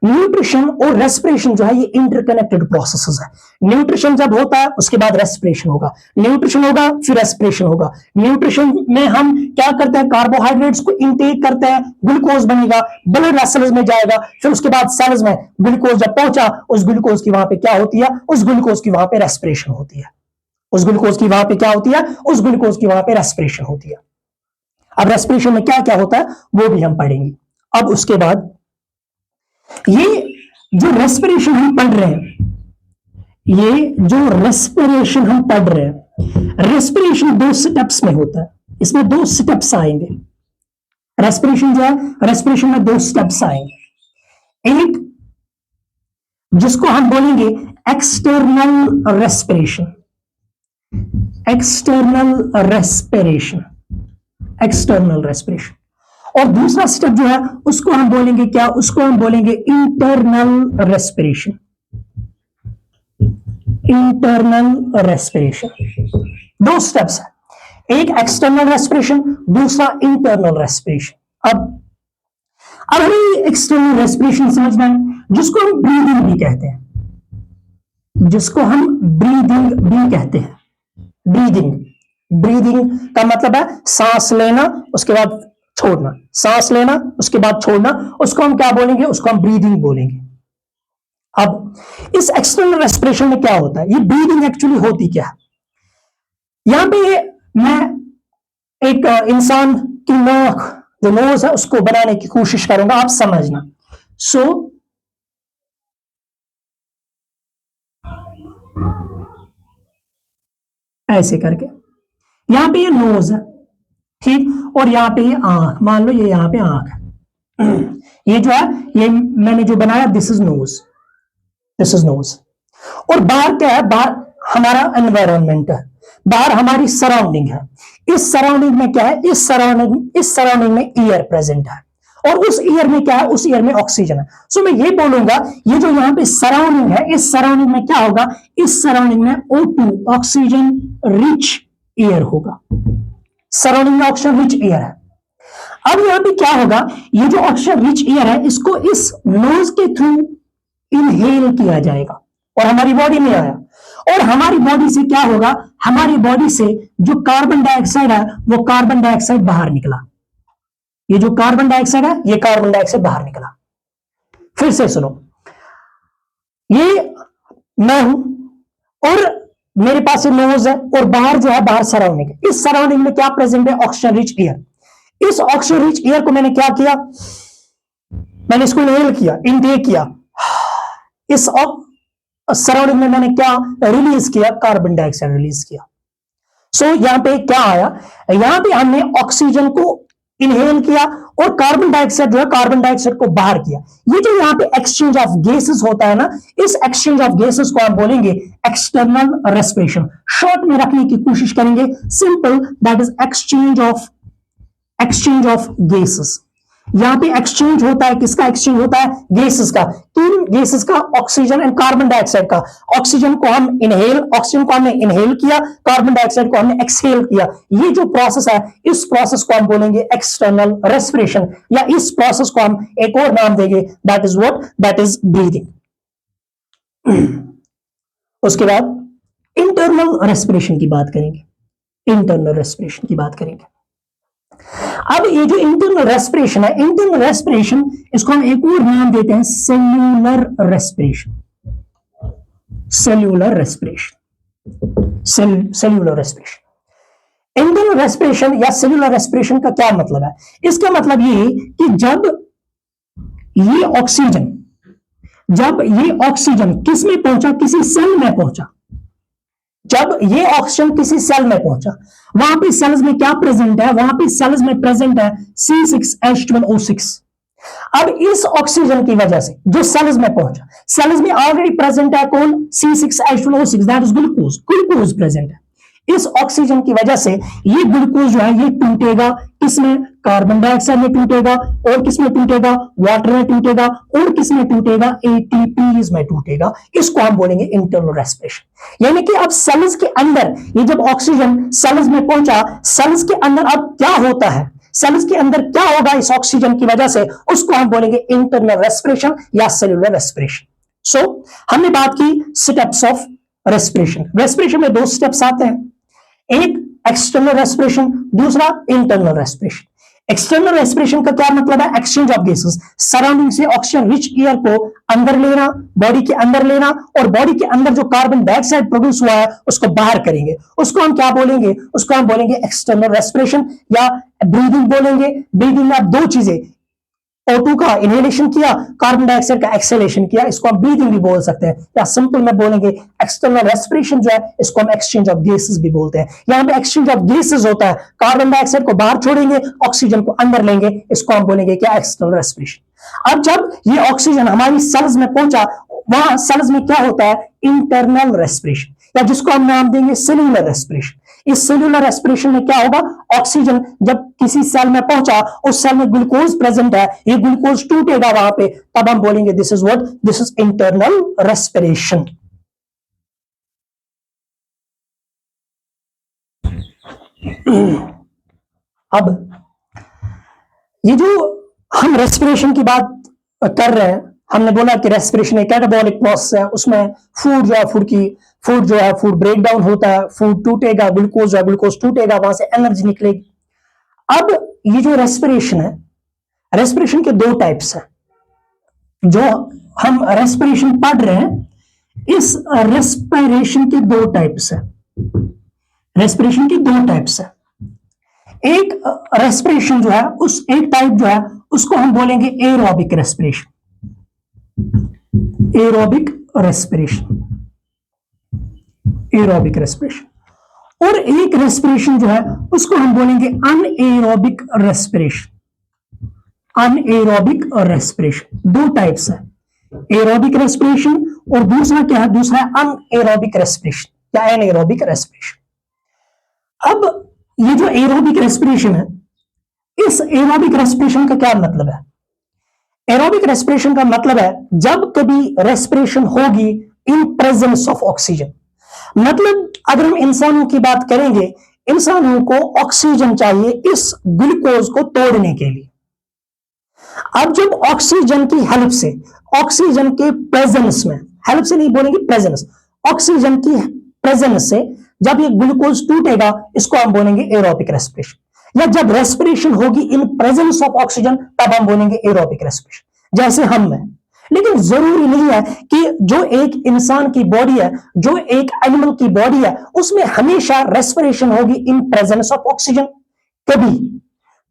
न्यूट्रिशन और रेस्पिरेशन जो है ये इंटरकनेक्टेड प्रोसेसेस है। न्यूट्रिशन जब होता है उसके बाद रेस्पिरेशन होगा, न्यूट्रिशन होगा फिर रेस्पिरेशन होगा। न्यूट्रिशन में हम क्या करते हैं, कार्बोहाइड्रेट्स को इंटेक करते हैं, ग्लूकोज बनेगा, ब्लड वेसल्स में जाएगा, फिर उसके बाद सेल्स में ग्लूकोज जब पहुंचा, उस ग्लूकोज की वहां पे क्या होती है, उस ग्लूकोज की वहां पे रेस्पिरेशन होती है। उस ग्लूकोज की वहां पे क्या होती है, उस ग्लूकोज की वहां पे रेस्पिरेशन होती है। अब रेस्पिरेशन में क्या क्या होता है वो भी हम पढ़ेंगे। अब उसके बाद ये जो रेस्पिरेशन हम पढ़ रहे हैं, ये जो रेस्पिरेशन हम पढ़ रहे हैं, रेस्पिरेशन दो स्टेप्स में होता है। इसमें दो स्टेप्स आएंगे। रेस्पिरेशन जो है, रेस्पिरेशन में दो स्टेप्स आएंगे। एक जिसको हम बोलेंगे external respiration, external respiration, external respiration. और दूसरा स्टेप जो है उसको हम बोलेंगे क्या, उसको हम बोलेंगे इंटरनल रेस्पिरेशन, इंटरनल रेस्पिरेशन। दो स्टेप्स है, एक एक्सटर्नल रेस्पिरेशन, दूसरा इंटरनल रेस्पिरेशन। अब हमें एक्सटर्नल रेस्पिरेशन समझना है, जिसको हम ब्रीदिंग भी कहते हैं, जिसको हम ब्रीदिंग भी कहते हैं। ब्रीदिंग, ब्रीदिंग का मतलब है सांस लेना उसके बाद छोड़ना, सांस लेना उसके बाद छोड़ना, उसको हम क्या बोलेंगे, उसको हम ब्रीदिंग बोलेंगे। अब इस एक्सटर्नल रेस्पिरेशन में क्या होता है, ये ब्रीदिंग एक्चुअली होती क्या है, यहां पे मैं एक इंसान की नाक, जो नोज है उसको बनाने की कोशिश करूंगा, आप समझना। ऐसे करके यहां पे ये नोज है, ठीक, और यहाँ पे ये आंख, मान लो ये यहाँ पे आंख है। ये जो है, ये मैंने जो बनाया, this is nose, this is nose. और बाहर क्या है, बाहर हमारा एनवायरनमेंट है, बाहर हमारी सराउंडिंग है। इस सराउंडिंग में क्या है, इस सराउंडिंग में ईयर प्रेजेंट है, और उस ईयर में क्या है, उस ईयर में ऑक्सीजन है। सो मैं ये बोलूंगा, ये जो यहाँ पे सराउंडिंग है, इस सराउंडिंग में क्या होगा, इस सराउंडिंग में O2 ऑक्सीजन रिच एयर होगा, सराउंडिंग में ऑक्सीजन रिच एयर है। अब यहां पे क्या होगा, ये जो ऑक्सीजन रिच एयर है, इसको इस नोज के थ्रू इनहेल किया जाएगा और हमारी बॉडी में आया, और हमारी बॉडी से क्या होगा, हमारी बॉडी से जो कार्बन डाइऑक्साइड है, वो कार्बन डाइऑक्साइड बाहर निकला। ये जो कार्बन डाइऑक्साइड है, ये कार्बन डाइऑक्साइड बाहर निकला। फिर से सुनो, ये मैं हूं और मेरे पास नोज है, और बाहर जो है, बाहर सराउंडिंग है। इस सराउंडिंग में क्या प्रेजेंट है, ऑक्सीजन रिच एयर। इस ऑक्सीजन रिच एयर को मैंने क्या किया, मैंने इसको इनहेल किया, इनटेक किया। इस सराउंडिंग में मैंने क्या रिलीज किया, कार्बन डाइऑक्साइड रिलीज किया। सो यहां पे क्या आया, यहां पे हमने ऑक्सीजन को इनहेल किया और कार्बन डाइऑक्साइड जो है, कार्बन डाइऑक्साइड को बाहर किया। ये जो यहाँ पे एक्सचेंज ऑफ गैसेस होता है ना, इस एक्सचेंज ऑफ गैसेस को हम बोलेंगे एक्सटर्नल रेस्पिरेशन। शॉर्ट में रखने की कोशिश करेंगे, simple, that is exchange of gases. यहां पे एक्सचेंज होता है, किसका एक्सचेंज होता है, गैसेस का, तीन गैसेस का, ऑक्सीजन एंड कार्बन डाइऑक्साइड का। ऑक्सीजन को हमने इनहेल किया, कार्बन डाइऑक्साइड को हमने एक्सहेल किया। ये जो प्रोसेस है, इस प्रोसेस को हम बोलेंगे एक्सटर्नल रेस्पिरेशन, या इस प्रोसेस को हम एक और नाम देंगे, that is what, that is breathing. उसके बाद इंटरनल रेस्पिरेशन की बात करेंगे, इंटरनल रेस्पिरेशन की बात करेंगे। अब ये जो इंटरनल रेस्पिरेशन है, इंटरनल रेस्पिरेशन, इसको हम एक और नाम देते हैं cellular respiration, cellular respiration, cellular respiration. Internal respiration या सेल्यूलर रेस्पिरेशन का क्या मतलब है, इसका मतलब ये कि जब ये ऑक्सीजन किस में पहुंचा, किसी सेल में पहुंचा, जब ये ऑक्सीजन किसी सेल में पहुंचा, वहां पे सेल्स में क्या प्रेजेंट है, वहां पे सेल्स में प्रेजेंट है C6H12O6। अब इस ऑक्सीजन की वजह से जो सेल्स में पहुंचा, सेल्स में ऑलरेडी प्रेजेंट है कौन, C6H12O6, that is glucose, glucose present है। इस ऑक्सीजन की वजह से ये ग्लूकोज जो है, ये टूटेगा, किसमें, कार्बन डाइऑक्साइड में टूटेगा, और किसमें टूटेगा, वाटर में टूटेगा, और किसमें टूटेगा, ATPs में टूटेगा। इसको हम बोलेंगे इंटरनल रेस्पिरेशन। यानी कि अब सेल्स के अंदर ये जब ऑक्सीजन सेल्स में पहुंचा, सेल्स के अंदर अब क्या होता है, सेल्स के अंदर क्या होगा इस ऑक्सीजन की वजह से, उसको हम बोलेंगे इंटरनल रेस्पिरेशन या सेल्यूलर रेस्पिरेशन। सो हमने बात की स्टेप्स ऑफ रेस्पिरेशन। रेस्पिरेशन में दो स्टेप्स आते हैं, एक एक्सटर्नल रेस्पिरेशन, दूसरा इंटरनल रेस्पिरेशन। एक्सटर्नल रेस्पिरेशन का क्या मतलब है, एक्सचेंज ऑफ गैसेस, सराउंडिंग से ऑक्सीजन रिच एयर को अंदर लेना, बॉडी के अंदर लेना, और बॉडी के अंदर जो कार्बन डाइऑक्साइड प्रोड्यूस हुआ है उसको बाहर करेंगे। उसको हम क्या बोलेंगे, उसको हम बोलेंगे एक्सटर्नल रेस्पिरेशन या ब्रीदिंग बोलेंगे। ब्रीदिंग में आप दो चीजें, O2 का इनहेलेशन किया, कार्बन डाइऑक्साइड का एक्सहेलेशन किया, इसको हम ब्रीदिंग भी बोल सकते हैं, या सिंपल में बोलेंगे एक्सटर्नल रेस्पिरेशन जो है, इसको हम एक्सचेंज ऑफ गैसेस भी बोलते हैं। यहां पे एक्सचेंज ऑफ गैसेस होता है, कार्बन डाइऑक्साइड को बाहर छोड़ेंगे, ऑक्सीजन को अंदर लेंगे, इसको हम बोलेंगे क्या, एक्सटर्नल रेस्पिरेशन। अब जब ये ऑक्सीजन हमारी सेल्स में पहुंचा, वहां सेल्स में क्या होता है, इंटरनल रेस्पिरेशन, या जिसको हम नाम देंगे सेल्यूलर रेस्पिरेशन। इस सेल्यूलर रेस्पिरेशन में क्या होगा, ऑक्सीजन जब किसी सेल में पहुंचा, उस सेल में ग्लूकोज प्रेजेंट है, ये ग्लूकोज टूटेगा वहां पे, तब हम बोलेंगे this is what, this is internal respiration. अब ये जो हम रेस्पिरेशन की बात कर रहे हैं, हमने बोला कि रेस्पिरेशन एक कैटाबॉलिक प्रोसेस है, उसमें फूड जो है फूड ब्रेक डाउन होता है, फूड टूटेगा, ग्लूकोज टूटेगा, वहां से एनर्जी निकलेगी। अब ये जो रेस्पिरेशन है, रेस्पिरेशन के दो टाइप्स हैं, जो हम रेस्पिरेशन पढ़ रहे हैं, इस रेस्पिरेशन के दो टाइप्स है, रेस्पिरेशन के दो टाइप्स है। एक रेस्पिरेशन जो है, उस एक टाइप जो है, उसको हम बोलेंगे aerobic respiration, aerobic respiration, aerobic respiration. और एक रेस्पिरेशन जो है उसको हम बोलेंगे अनएरोबिक रेस्पिरेशन। अनएरोबिक रेस्पिरेशन दो टाइप्स है, एरोबिक रेस्पिरेशन और दूसरा क्या है, दूसरा है अनएरोबिक रेस्पिरेशन या एनाएरोबिक रेस्पिरेशन। अब ये जो एरोबिक रेस्पिरेशन है, इस एरोबिक रेस्पिरेशन का क्या मतलब है? एरोबिक रेस्पिरेशन का मतलब है जब कभी रेस्पिरेशन होगी इन प्रेजेंस ऑफ ऑक्सीजन। मतलब अगर हम इंसानों की बात करेंगे, इंसानों को ऑक्सीजन चाहिए इस ग्लूकोज को तोड़ने के लिए। अब जब ऑक्सीजन की हेल्प से, ऑक्सीजन के प्रेजेंस में, हेल्प से नहीं बोलेंगे प्रेजेंस, ऑक्सीजन की प्रेजेंस से जब ये ग्लूकोज टूटेगा, इसको हम बोलेंगे एरोबिक रेस्पिरेशन। या जब रेस्पिरेशन होगी इन प्रेजेंस ऑफ ऑक्सीजन, तब हम बोलेंगे एरोबिक रेस्पिरेशन। जैसे हम में, लेकिन जरूरी नहीं है कि जो एक इंसान की बॉडी है, जो एक एनिमल की बॉडी है, उसमें हमेशा रेस्पिरेशन होगी इन प्रेजेंस ऑफ ऑक्सीजन। कभी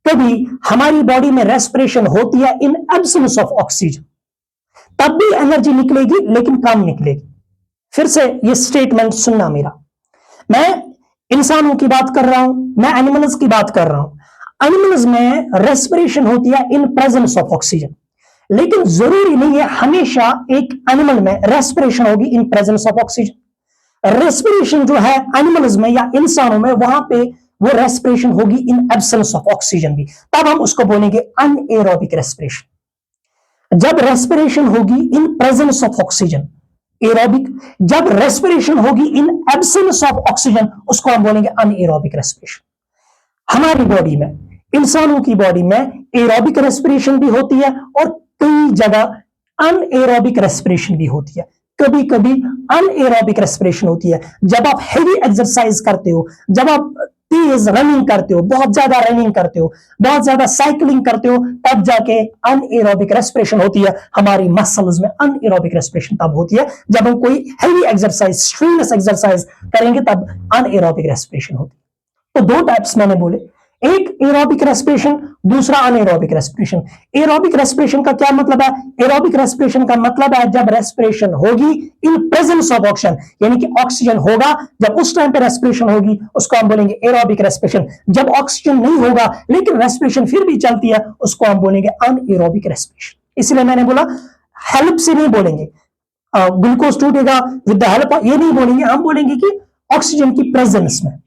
कभी हमारी बॉडी में रेस्पिरेशन होती है इन एब्सेंस ऑफ ऑक्सीजन, तब भी एनर्जी निकलेगी लेकिन कम निकलेगी। फिर से ये स्टेटमेंट सुनना मेरा, मैं इंसानों की बात कर रहा हूं, मैं एनिमल्स की बात कर रहा हूं। एनिमल्स में रेस्पिरेशन होती है इन प्रेजेंस ऑफ ऑक्सीजन, लेकिन जरूरी नहीं है हमेशा एक एनिमल में रेस्पिरेशन होगी इन प्रेजेंस ऑफ ऑक्सीजन। रेस्पिरेशन जो है एनिमल्स में या इंसानों में, वहां पे वो रेस्पिरेशन होगी इन एब्सेंस ऑफ ऑक्सीजन भी, तब हम उसको बोलेंगे अनएरोबिक रेस्पिरेशन। जब रेस्पिरेशन होगी इन प्रेजेंस ऑफ ऑक्सीजन एरोबिक, जब रेस्पिरेशन होगी इन एब्सेंस ऑफ ऑक्सीजन, उसको हम बोलेंगे अनएरोबिक रेस्पिरेशन। हमारी बॉडी में, इंसानों की बॉडी में एरोबिक रेस्पिरेशन भी होती है और कई जगह अनएरोबिक रेस्पिरेशन भी होती है। कभी कभी अनएरोबिक रेस्पिरेशन होती है जब आप हेवी एक्सरसाइज करते हो, जब आप तेज रनिंग करते हो, बहुत ज्यादा रनिंग करते हो, बहुत ज्यादा साइकिलिंग करते हो, तब जाके अनएरोबिक रेस्पिरेशन होती है। हमारी मसल्स में अनएरोबिक रेस्पिरेशन तब होती है जब हम कोई हेवी एक्सरसाइज, स्ट्रेनस एक्सरसाइज करेंगे, तब अनएरोबिक रेस्पिरेशन होती है। तो दो टाइप्स मैंने बोले, एक एरोबिक रेस्पिरेशन, दूसरा अनएरोबिक रेस्पिरेशन। एरोबिक रेस्पिरेशन का क्या मतलब है? एरोबिक रेस्पिरेशन का मतलब है जब रेस्पिरेशन होगी इन प्रेजेंस ऑफ ऑक्सीजन, यानी कि ऑक्सीजन होगा, जब उस टाइम पे रेस्पिरेशन होगी, उसको हम बोलेंगे एरोबिक रेस्पिरेशन। जब ऑक्सीजन नहीं होगा लेकिन रेस्पिरेशन फिर भी चलती है, उसको हम बोलेंगे अनएरोबिक रेस्पिरेशन। इसलिए मैंने बोला हेल्प से नहीं बोलेंगे, ग्लूकोज टूटेगा विद द हेल्प, ये नहीं बोलेंगे, हम बोलेंगे कि ऑक्सीजन की प्रेजेंस में।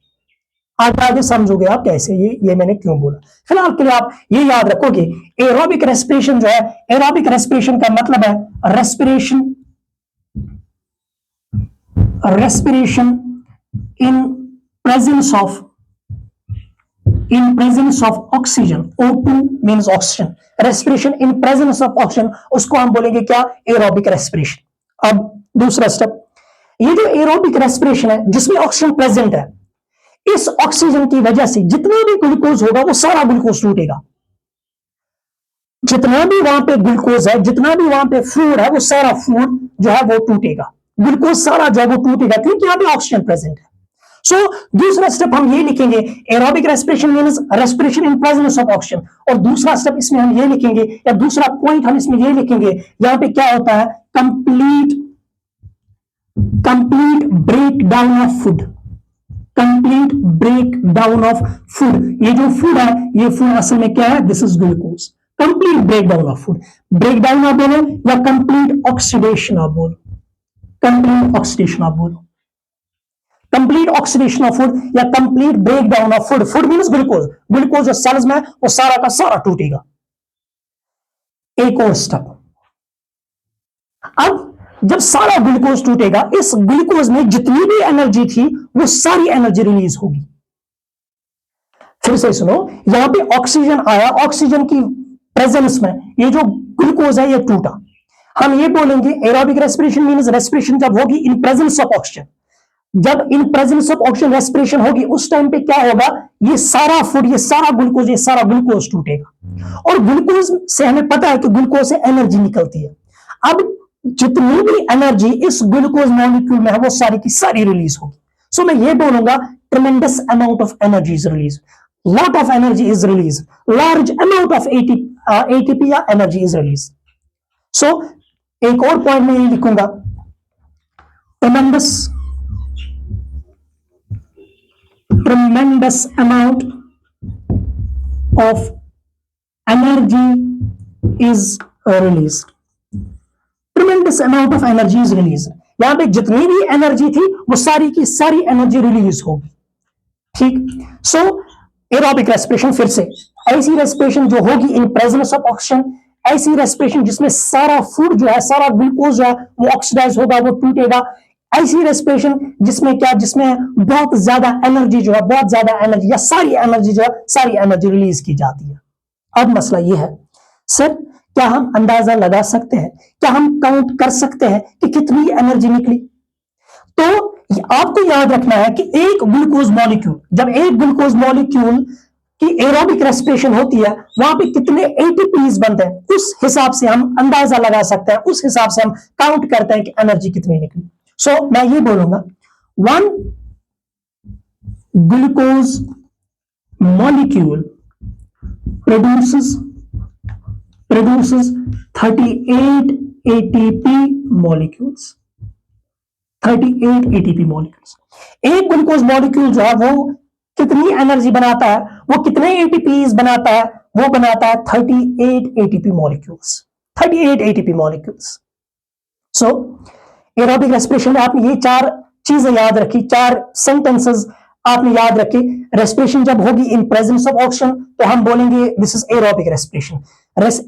आगे आगे समझोगे आप कैसे, ये मैंने क्यों बोला। फिलहाल के लिए आप ये याद रखोगे, एरोबिक रेस्पिरेशन जो है, एरोबिक रेस्पिरेशन का मतलब है respiration in presence of oxygen. O2 means oxygen, respiration in presence of oxygen, उसको हम बोलेंगे क्या? Aerobic respiration. अब दूसरा स्टेप, ये जो एरोबिक रेस्पिरेशन है जिसमें ऑक्सीजन प्रेजेंट है, इस ऑक्सीजन की वजह से जितना भी ग्लूकोज होगा वो सारा ग्लूकोज टूटेगा। जितना भी वहां पे ग्लूकोज है, जितना भी वहां पे फूड है, वो सारा फूड जो है वो टूटेगा, ग्लूकोज सारा जो है वो टूटेगा, क्योंकि यहां पे ऑक्सीजन प्रेजेंट है। सो दूसरा स्टेप हम ये लिखेंगे, aerobic respiration means respiration in presence of oxygen. और दूसरा स्टेप इसमें हम ये लिखेंगे, या दूसरा पॉइंट हम इसमें ये लिखेंगे, यहां पे क्या होता है? Complete break down of food, complete break down of food. ये जो फूड है, ये फूड असल में क्या है? This is glucose. Complete break down of food, break down आप बोलो या कंप्लीट ऑक्सीडेशन आप बोलो, कंप्लीट ऑक्सीडेशन आप बोलो, कंप्लीट ऑक्सीडेशन ऑफ फूड या complete break down of food. Food means glucose, glucose जो सेल्स में वो सारा का सारा टूटेगा। एक और स्टेप, अब जब सारा ग्लूकोज टूटेगा, इस ग्लूकोज में जितनी भी एनर्जी थी वो सारी एनर्जी रिलीज होगी। फिर से सुनो, यहां पे ऑक्सीजन आया, ऑक्सीजन की प्रेजेंस में ये जो ग्लूकोज है ये टूटा। हम ये बोलेंगे एरोबिक रेस्पिरेशन मींस रेस्पिरेशन जब होगी इन प्रेजेंस ऑफ ऑक्सीजन। जब in presence of oxygen respiration होगी, उस टाइम पे क्या होगा? ये सारा फूड, ये सारा ग्लूकोज टूटेगा। और ग्लूकोज से हमें पता है कि ग्लूकोज से एनर्जी निकलती है। अब जितनी भी एनर्जी इस ग्लूकोज मॉलिक्यूल में है वो सारी की सारी रिलीज होगी। सो मैं ये बोलूंगा ट्रेमेंडस amount of energy is release, lot of energy is release, large amount of ATP या एनर्जी इज रिलीज। सो एक और पॉइंट में ये लिखूंगा, ट्रेमेंडस tremendous amount of energy is released. Tremendous amount of energy is released. यहां पे जितनी भी एनर्जी थी वो सारी की सारी एनर्जी रिलीज होगी, ठीक। सो एरोबिक रेस्पिरेशन, फिर से ऐसी रेस्पिरेशन जो होगी इन प्रेजेंस ऑफ ऑक्सीजन, ऐसी रेस्पिरेशन जिसमें सारा फूड जो है, सारा ग्लूकोज जो है वो ऑक्सीडाइज होगा, वो टूटेगा। ऐसी रेस्पिरेशन जिसमें क्या, जिसमें बहुत ज्यादा एनर्जी जो है, बहुत ज्यादा एनर्जी या सारी एनर्जी जो है, सारी एनर्जी रिलीज की जाती है। अब मसला ये है सर, क्या हम अंदाजा लगा सकते हैं, क्या हम काउंट कर सकते हैं कि कितनी एनर्जी निकली? तो आपको याद रखना है कि एक ग्लूकोज मॉलिक्यूल, जब एक ग्लूकोज मॉलिक्यूल की एरोबिक रेस्पिरेशन होती है, वहां पे कितने एटीपीज बनते हैं, उस हिसाब से हम अंदाजा लगा सकते हैं, उस हिसाब से हम काउंट करते हैं कि एनर्जी कितनी निकली। सो मैं ये बोलूंगा 1 glucose molecule produces 38 ATP molecules। 38 ATP molecules। एक ग्लूकोज मॉलिक्यूल जो है वो कितनी एनर्जी बनाता है, वो कितने एटीपीज बनाता है, वो बनाता है 38 ATP molecules। 38 ATP molecules। सो एरोबिक रेस्पिरेशन में आपने ये 4 चीजें याद रखी, 4 सेंटेंसेस आपने याद रखी। रेस्पिरेशन जब होगी इन प्रेजेंस ऑफ ऑक्सीजन तो हम बोलेंगे this is aerobic respiration.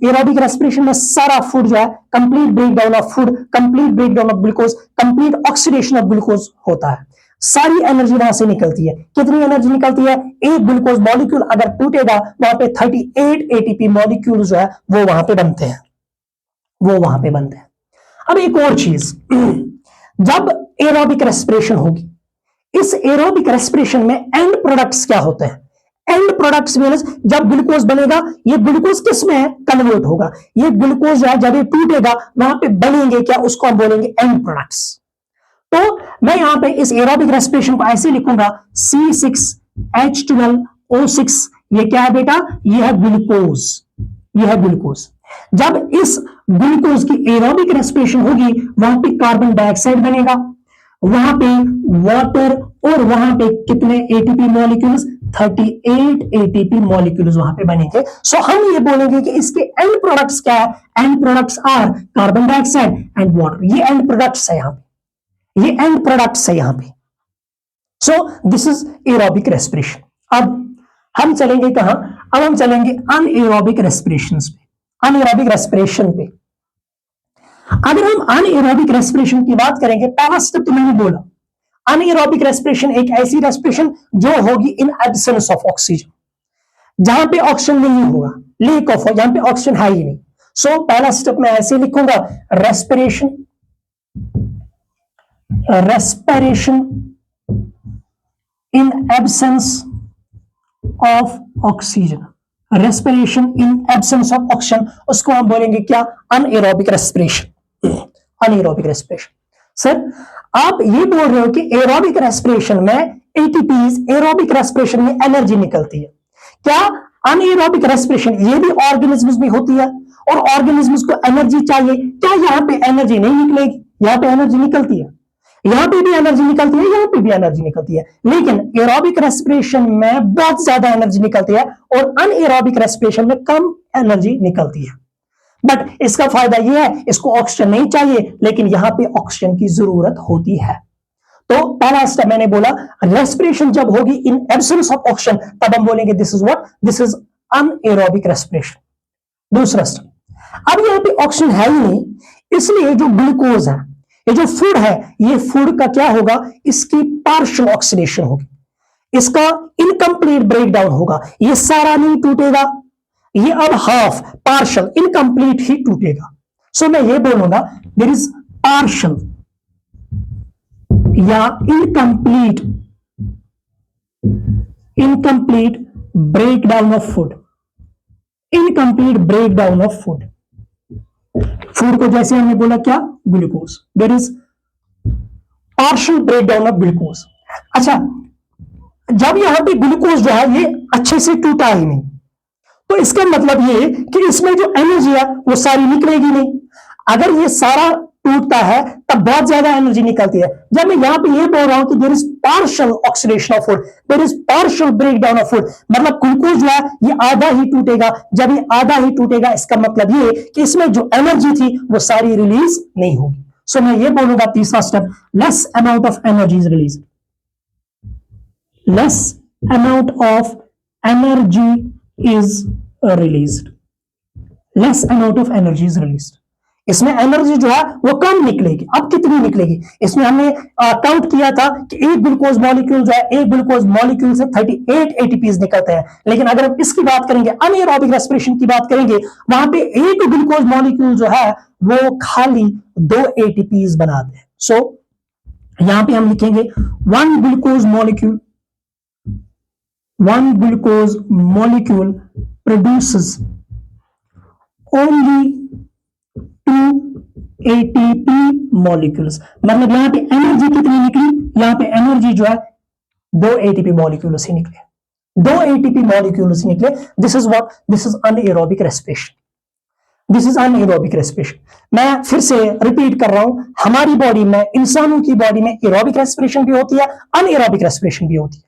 Aerobic respiration में सारा फूड जो है, complete breakdown of food, complete breakdown of glucose, complete oxidation of glucose होता है, सारी एनर्जी वहां से निकलती है। कितनी एनर्जी निकलती है? एक ग्लूकोज मॉलिक्यूल अगर टूटेगा वहां पे 38 एटीपी मॉलिक्यूल जो है वो वहां पे बनते हैं, वो वहां पे बनते हैं। अब एक और चीज, जब एरोबिक रेस्पिरेशन होगी, इस एरोबिक रेस्पिरेशन में एंड प्रोडक्ट्स क्या होते हैं? एंड प्रोडक्ट्स मींस जब ग्लूकोज बनेगा, ये ग्लूकोज किस में कन्वर्ट होगा? ये ग्लूकोज जो है जब ये टूटेगा वहां पे बनेंगे क्या, उसको हम बोलेंगे एंड प्रोडक्ट्स। तो मैं यहां पे इस एरोबिक रेस्पिरेशन को ऐसे लिखूंगा C6H12O6। ये क्या है बेटा? ये है ग्लूकोज, ये है ग्लूकोज। जब इस ग्लूकोज की एरोबिक रेस्पिरेशन होगी वहां पे कार्बन डाइऑक्साइड बनेगा, वहां पे वाटर, और वहां पे कितने एटीपी मॉलिक्यूल्स? 38 एटीपी मॉलिक्यूल्स वहां पे बनेंगे। सो हम ये बोलेंगे कि इसके एंड प्रोडक्ट्स क्या है? End products are carbon dioxide and water. ये एंड प्रोडक्ट्स है यहां पे, ये एंड प्रोडक्ट्स है यहां पे। So this is aerobic respiration. अब हम चलेंगे कहां? अब हम चलेंगे अनएरोबिक रेस्पिरेशन पे, अनएरोबिक रेस्पिरेशन पे। अगर हम अनएरोबिक रेस्पिरेशन की बात करेंगे, पहला स्टेप तो मैंने बोला, अनएरोबिक रेस्पिरेशन एक ऐसी रेस्पिरेशन जो होगी इन एब्सेंस ऑफ ऑक्सीजन, जहां पे ऑक्सीजन नहीं होगा, लेक ऑफ, जहां पे ऑक्सीजन है ही नहीं। सो पहला स्टेप मैं ऐसे लिखूंगा, respiration, respiration in absence of oxygen, respiration in absence of oxygen, उसको हम बोलेंगे क्या? Anaerobic respiration, anaerobic respiration. Sir आप ये बोल रहे हो कि एरोबिक रेस्पिरेशन में एटीपीज, एरोबिक रेस्पिरेशन में एनर्जी निकलती है, क्या अनएरोबिक रेस्पिरेशन ये भी ऑर्गेनिज्म्स में होती है और ऑर्गेनिज्म्स को एनर्जी चाहिए, क्या यहाँ पे एनर्जी नहीं निकलेगी? यहाँ पे एनर्जी निकलती है, यहां पे भी एनर्जी निकलती है, यहां पे भी एनर्जी निकलती है, लेकिन एरोबिक रेस्पिरेशन में बहुत ज्यादा एनर्जी निकलती है और अनएरोबिक रेस्पिरेशन में कम एनर्जी निकलती है। बट इसका फायदा यह है, इसको ऑक्सीजन नहीं चाहिए, लेकिन यहां पे ऑक्सीजन की जरूरत होती है। तो पहला स्टेप मैंने बोला, रेस्पिरेशन जब होगी इन एब्सेंस ऑफ ऑक्सीजन तब हम बोलेंगे this is what? This is anaerobic respiration. दूसरा स्टेप, अब यहां पे ऑक्सीजन है ही नहीं, इसलिए जो ग्लूकोज है, ये जो फूड है, ये फूड का क्या होगा? इसकी पार्शियल ऑक्सीडेशन होगी, इसका इनकम्प्लीट ब्रेकडाउन होगा, ये सारा नहीं टूटेगा, ये अब हाफ, पार्शियल, इनकम्प्लीट ही टूटेगा। सो मैं ये बोलूंगा देयर इज पार्शियल या incomplete, incomplete breakdown of food, incomplete breakdown of food. Food को जैसे हमने बोला क्या? Glucose, there is partial breakdown of glucose. अच्छा, जब यहां पे ग्लूकोज जो है ये अच्छे से टूटा ही नहीं, तो इसका मतलब ये कि इसमें जो एनर्जी है वो सारी निकलेगी नहीं। अगर ये सारा टूटता है तब बहुत ज्यादा एनर्जी निकलती है। जब मैं यहां पे ये बोल रहा हूं कि there is partial oxidation of food, there is partial break down of food, मतलब ग्लूकोज जो है ये आधा ही टूटेगा। जब ये आधा ही टूटेगा इसका मतलब ये कि इसमें जो एनर्जी थी वो सारी रिलीज नहीं होगी। सो मैं ये बोलूंगा तीसरा step, less amount of energy is release, less amount of energy is released, less amount of energy is released. इसमें एनर्जी जो है वो कम निकलेगी। अब कितनी निकलेगी? इसमें हमने काउंट किया था कि एक ग्लूकोज मॉलिक्यूल जो है, एक ग्लूकोज मॉलिक्यूल से 38 एटीपीज निकलते हैं। लेकिन अगर हम इसकी बात करेंगे, अनएरोबिक रेस्पिरेशन की बात करेंगे, वहां पे एक ग्लूकोज मॉलिक्यूल जो है वो खाली 2 एटीपीज बनाते हैं। सो यहां पे हम लिखेंगे one glucose molecule produces only 2 ATP molecules. मतलब यहां पे एनर्जी कितनी निकली? यहां पे एनर्जी जो है 2 ATP मॉलिक्यूल से निकले, 2 ATP मॉलिक्यूल से निकले। This is what, this is anaerobic respiration, this is anaerobic respiration. मैं फिर से रिपीट कर रहा हूं, हमारी बॉडी में, इंसानों की बॉडी में एरोबिक रेस्पिरेशन भी होती है, अनएरोबिक रेस्पिरेशन भी होती है।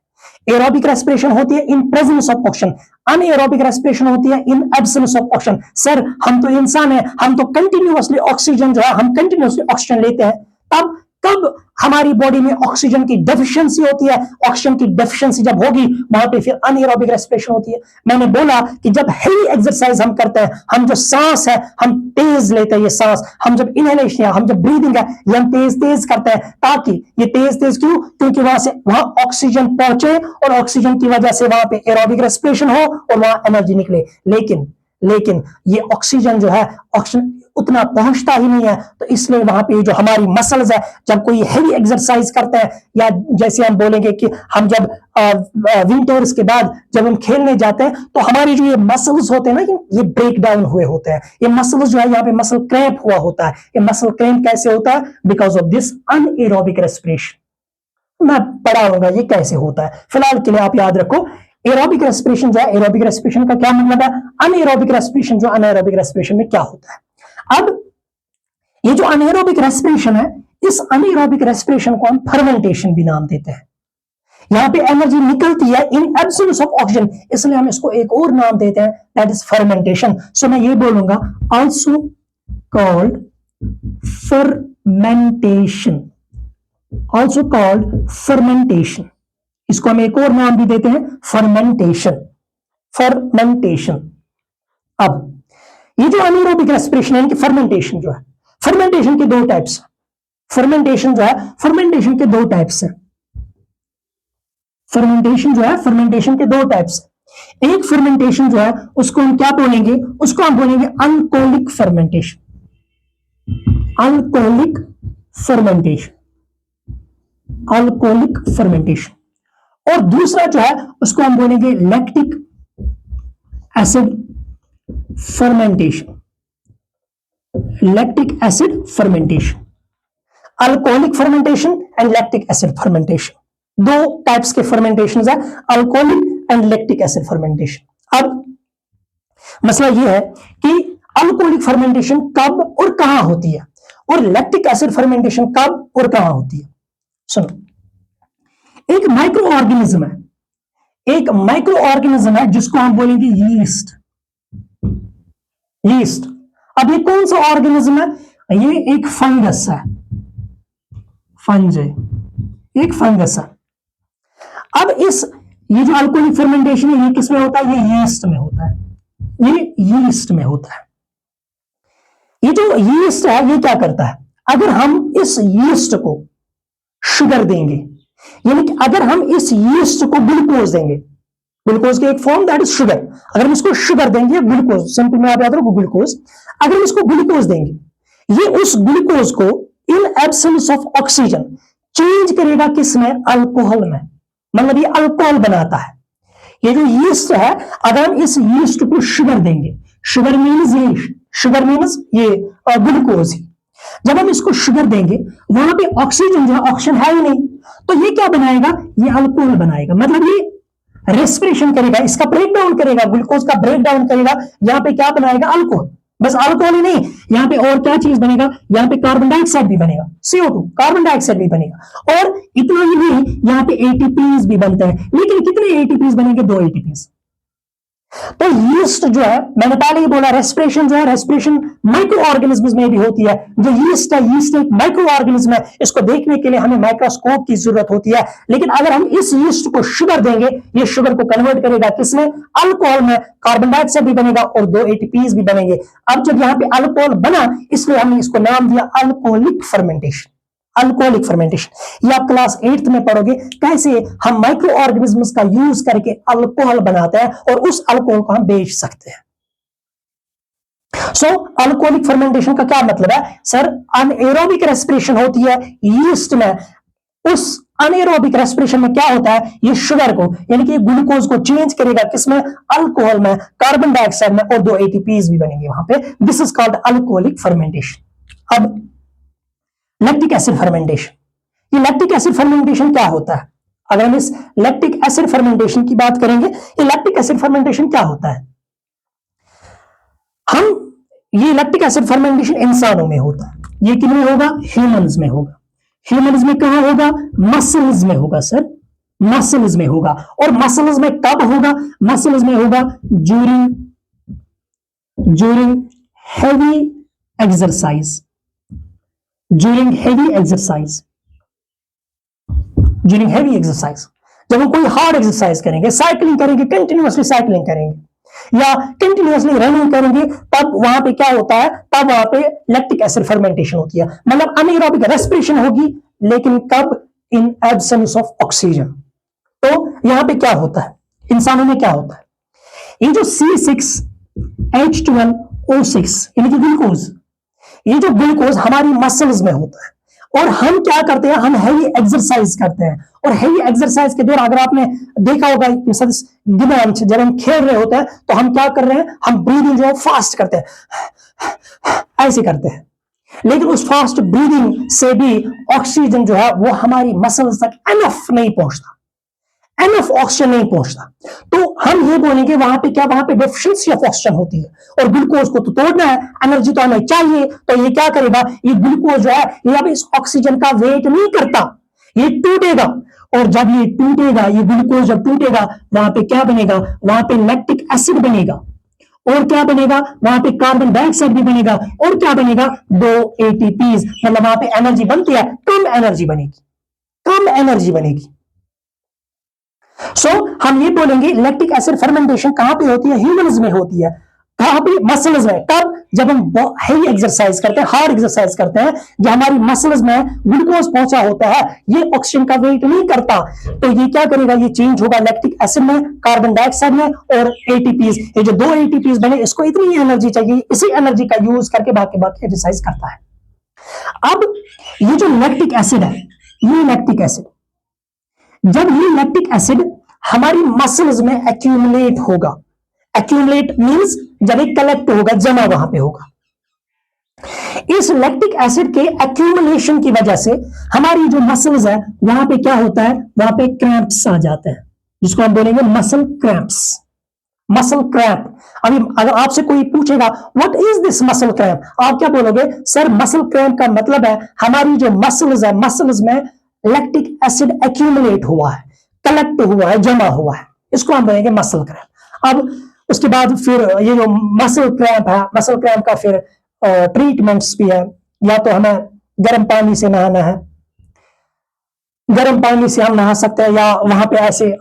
एरोबिक रेस्पिरेशन होती है इन presence of oxygen, anaerobic respiration होती है in absence of oxygen. Sir हम तो इंसान है, हम तो कंटिन्यूअसली ऑक्सीजन जो है, हम कंटिन्यूअसली ऑक्सीजन लेते हैं। तब कब हमारी बॉडी में ऑक्सीजन की डेफिशिएंसी होती है? ऑक्सीजन की डेफिशिएंसी जब होगी वहां पे फिर अनएरोबिक रेस्पिरेशन होती है। मैंने बोला कि जब हेवी एक्सरसाइज हम करते हैं, हम जो सांस है हम तेज लेते हैं, ये सांस हम जब इनहेलेशन, हम जब ब्रीदिंग है ये हम तेज तेज करते हैं, ताकि ये तेज तेज क्यों? क्योंकि वहां ऑक्सीजन पहुंचे और ऑक्सीजन की वजह से वहां पे एरोबिक रेस्पिरेशन हो और वहां एनर्जी निकले। लेकिन ये ऑक्सीजन जो है, ऑक्सीजन उतना पहुंचता ही नहीं है। तो इसलिए वहां पे जो हमारी मसल्स है, जब कोई हेवी एक्सरसाइज करते हैं, या जैसे हम बोलेंगे कि हम जब विंटर्स के बाद जब हम खेलने जाते हैं, तो हमारी जो ये मसल्स होते हैं ना, ये ब्रेक डाउन हुए होते हैं। ये मसल्स जो है, यहाँ पे मसल क्रैम्प हुआ होता है। ये मसल क्रैम्प कैसे होता है? Because of this anaerobic respiration. मैं पढ़ाऊंगा ये कैसे होता है, फिलहाल के लिए आप याद रखो। एरोबिक रेस्पिरेशन जो है, एरोबिक रेस्पिरेशन का क्या मतलब है, अनएरोबिक रेस्पिरेशन जो अनएरोबिक रेस्पिरेशन में क्या होता है। अब ये जो अनएरोबिक रेस्पिरेशन है, इस अनएरोबिक रेस्पिरेशन को हम फर्मेंटेशन भी नाम देते हैं। यहां पे एनर्जी निकलती है इन एब्सेंस ऑफ ऑक्सीजन, इसलिए हम इसको एक और नाम देते हैं, दैट इज फर्मेंटेशन। सो मैं ये बोलूंगा, also called fermentation, also called fermentation. इसको हम एक और नाम भी देते हैं, फर्मेंटेशन, फर्मेंटेशन। अब ये जो अनएरोबिक रेस्पिरेशन है, इनकी फर्मेंटेशन जो है, फर्मेंटेशन के 2 टाइप्स, फर्मेंटेशन जो है, फर्मेंटेशन के 2 टाइप्स है। फर्मेंटेशन जो है, फर्मेंटेशन के 2 टाइप्स। एक फर्मेंटेशन जो है उसको हम क्या बोलेंगे? उसको हम बोलेंगे alcoholic fermentation, alcoholic fermentation, alcoholic fermentation. और दूसरा जो है उसको हम बोलेंगे lactic acid fermentation, lactic acid fermentation. Alcoholic fermentation and lactic acid fermentation, 2 types के फर्मेंटेशन है, alcoholic and lactic acid fermentation. अब मसला यह है कि अल्कोहलिक फर्मेंटेशन कब और कहां होती है, और लैक्टिक एसिड फर्मेंटेशन कब और कहां होती है। सुनो, एक माइक्रो ऑर्गेनिज्म है, एक माइक्रो ऑर्गेनिज्म है जिसको हम बोलेंगे यीस्ट, यीस्ट। अब ये कौन सा ऑर्गेनिज्म है? ये एक फंगस है, फंज है, एक फंगस है। अब ये जो अल्कोहलिक फर्मेंटेशन है, ये किसमें होता है? ये यीस्ट में होता है, ये यीस्ट में होता है। ये जो यीस्ट है ये क्या करता है? अगर हम इस यीस्ट को शुगर देंगे, यानी कि अगर हम इस यीस्ट को ग्लूकोज देंगे, ग्लूकोज की एक फॉर्म दैट इज शुगर, अगर हम इसको शुगर देंगे, ग्लूकोज सिंपल में आप याद रखो ग्लूकोज, अगर हम इसको ग्लूकोज देंगे, ये उस ग्लूकोज को in absence of oxygen change करेगा किसमें? अल्कोहल में, मतलब ये अल्कोहल बनाता है। ये जो यीस्ट है, अगर हम इस यीस्ट को शुगर देंगे, शुगर मीन्स ये ग्लूकोज ही, जब हम इसको शुगर देंगे वहां पे ऑक्सीजन जो है, ऑक्सीजन है ही नहीं, तो ये क्या बनाएगा? ये अल्कोहल बनाएगा। मतलब ये रेस्पिरेशन करेगा, इसका ब्रेक डाउन करेगा, ग्लूकोज का ब्रेक डाउन करेगा, यहां पे क्या बनाएगा? अल्कोहल। बस अल्कोहल ही नहीं, यहाँ पे और क्या चीज बनेगा, यहाँ पे कार्बन डाइऑक्साइड भी बनेगा, CO2 कार्बन डाइऑक्साइड भी बनेगा। और इतना ही नहीं, यहाँ पे एटीपीज भी बनते हैं, लेकिन कितने एटीपीज बनेंगे, 2 एटीपीज। तो यीस्ट जो है, मैंने पहले ही बोला, रेस्पिरेशन जो है, रेस्पिरेशन माइक्रो ऑर्गेनिज्म में भी होती है। जो यीस्ट है, यीस्ट एक माइक्रो ऑर्गेनिज्म है, इसको देखने के लिए हमें माइक्रोस्कोप की जरूरत होती है। लेकिन अगर हम इस यीस्ट को शुगर देंगे, ये शुगर को कन्वर्ट करेगा किसमें, अल्कोहल में, कार्बन डाइऑक्साइड भी बनेगा और 2 एटीपीज भी बनेंगे। अब जब यहाँ पे अल्कोहल बना, इसलिए हमने इसको नाम दिया अल्कोहलिक फर्मेंटेशन। अल्कोहलिक फर्मेंटेशन, ये आप क्लास 8th में पढ़ोगे, कैसे हम माइक्रो ऑर्गेनिज्म्स का यूज करके अल्कोहल बनाते हैं और उस अल्कोहल को हम बेच सकते हैं। सो अल्कोहलिक फर्मेंटेशन का क्या मतलब है, सर अनएरोबिक रेस्पिरेशन होती है यीस्ट में। उस अनएरोबिक रेस्पिरेशन में क्या होता है, ये शुगर को यानी कि ग्लूकोज को चेंज करेगा किसमें, अल्कोहल में, कार्बन डाइऑक्साइड में, और 2 एटीपीज भी बनेंगे वहां पे। This is called alcoholic fermentation. अब लैक्टिक एसिड फर्मेंटेशन, ये लैक्टिक एसिड फर्मेंटेशन क्या होता है, अगर हम इस लैक्टिक एसिड फर्मेंटेशन की बात करेंगे, ये लैक्टिक एसिड फर्मेंटेशन क्या होता है, ये लैक्टिक एसिड फर्मेंटेशन इंसानों में होता है। ये किन में होगा, ह्यूमंस में होगा। ह्यूमंस में कहां होगा, मसल्स में होगा सर, मसल्स में होगा। और मसल्स में कब होगा, मसल्स में होगा during heavy exercise, during heavy exercise, during heavy exercise. जब हम कोई हार्ड एक्सरसाइज करेंगे, साइकिलिंग करेंगे, कंटिन्यूअसली साइकिलिंग करेंगे या कंटिन्यूअसली रनिंग करेंगे, तब वहां पे क्या होता है, तब वहां पे लैक्टिक एसिड फर्मेंटेशन होती है। मतलब अनएरोबिक रेस्पिरेशन होगी, लेकिन कब, इन एब्सेंस ऑफ ऑक्सीजन। तो यहां पे क्या होता है, इंसानों में क्या होता है, ये जो C6H12O6 यानी कि ग्लूकोज, ये जो ग्लूकोज हमारी मसल्स में होता है, और हम क्या करते हैं, हम हैवी एक्सरसाइज करते हैं। और हैवी एक्सरसाइज के दौरान अगर आपने देखा होगा, जब हम खेल रहे होते हैं तो हम क्या कर रहे हैं, हम ब्रीदिंग जो है फास्ट करते हैं, ऐसे करते हैं। लेकिन उस फास्ट ब्रीदिंग से भी ऑक्सीजन जो है वो हमारी मसल्स तक एनफ नहीं पहुंचता, एनफ ऑक्सीजन नहीं पहुंचता। तो हम ये बोलेंगे वहां पे क्या, वहां पे डेफिशिएंसी ऑफ ऑक्सीजन होती है, और ग्लूकोज को तो तोड़ना है, एनर्जी तो हमें चाहिए। तो ये क्या करेगा, ये ग्लूकोज जो है ये अब इस ऑक्सीजन का वेट नहीं करता, ये टूटेगा। और जब ये टूटेगा, ये ग्लूकोज जब टूटेगा, वहां पे क्या बनेगा, वहां पे लैक्टिक एसिड बनेगा। और क्या बनेगा, वहां पे कार्बन डाइऑक्साइड भी बनेगा। और क्या बनेगा, 2 एटीपीज। मतलब वहां पे एनर्जी बनती है, कम एनर्जी बनेगी, कम एनर्जी बनेगी। हम ये बोलेंगे लैक्टिक एसिड फर्मेंटेशन कहां पे होती है, ह्यूमंस में होती है। कहां पे, मसल्स में। कब, जब हम हेवी एक्सरसाइज करते हैं, हार्ड एक्सरसाइज करते हैं, जो हमारी मसल्स में ग्लूकोज पहुंचा होता है, ये ऑक्सीजन का वेट नहीं करता, तो ये क्या करेगा, ये चेंज होगा लैक्टिक एसिड में, कार्बन डाइऑक्साइड में और एटीपीज। ये जो 2 एटीपीज बने, इसको इतनी एनर्जी चाहिए, इसी एनर्जी का यूज करके बाकी एक्सरसाइज करता है। अब ये जो लैक्टिक एसिड है, ये लैक्टिक एसिड, जब ये लैक्टिक एसिड हमारी मसल्स में एक्यूमुलेट होगा, एक्यूमुलेट मींस जब ये कलेक्ट होगा, जमा वहां पे होगा। इस लैक्टिक एसिड के एक्यूमुलेशन की वजह से हमारी जो मसल्स है वहां पे क्या होता है, वहां पे क्रैम्प्स आ जाते हैं, जिसको हम बोलेंगे मसल क्रैम्प्स, मसल क्रैम्प। अभी अगर आपसे कोई पूछेगा what is this muscle cramp, आप क्या बोलोगे, सर मसल क्रैम्प का मतलब है हमारी जो मसल्स है, मसल्स में लैक्टिक एसिड एक्यूमुलेट हुआ है, कलेक्ट हुआ है, जमा हुआ है, इसको हम बोलेंगे मसल क्रैम्प। अब उसके बाद फिर ये जो मसल क्रैम्प है, मसल क्रैम्प का फिर ट्रीटमेंट्स भी है। या तो हमें गर्म पानी से नहाना है, गर्म पानी से हम नहा सकते हैं, या वहां पे ऐसे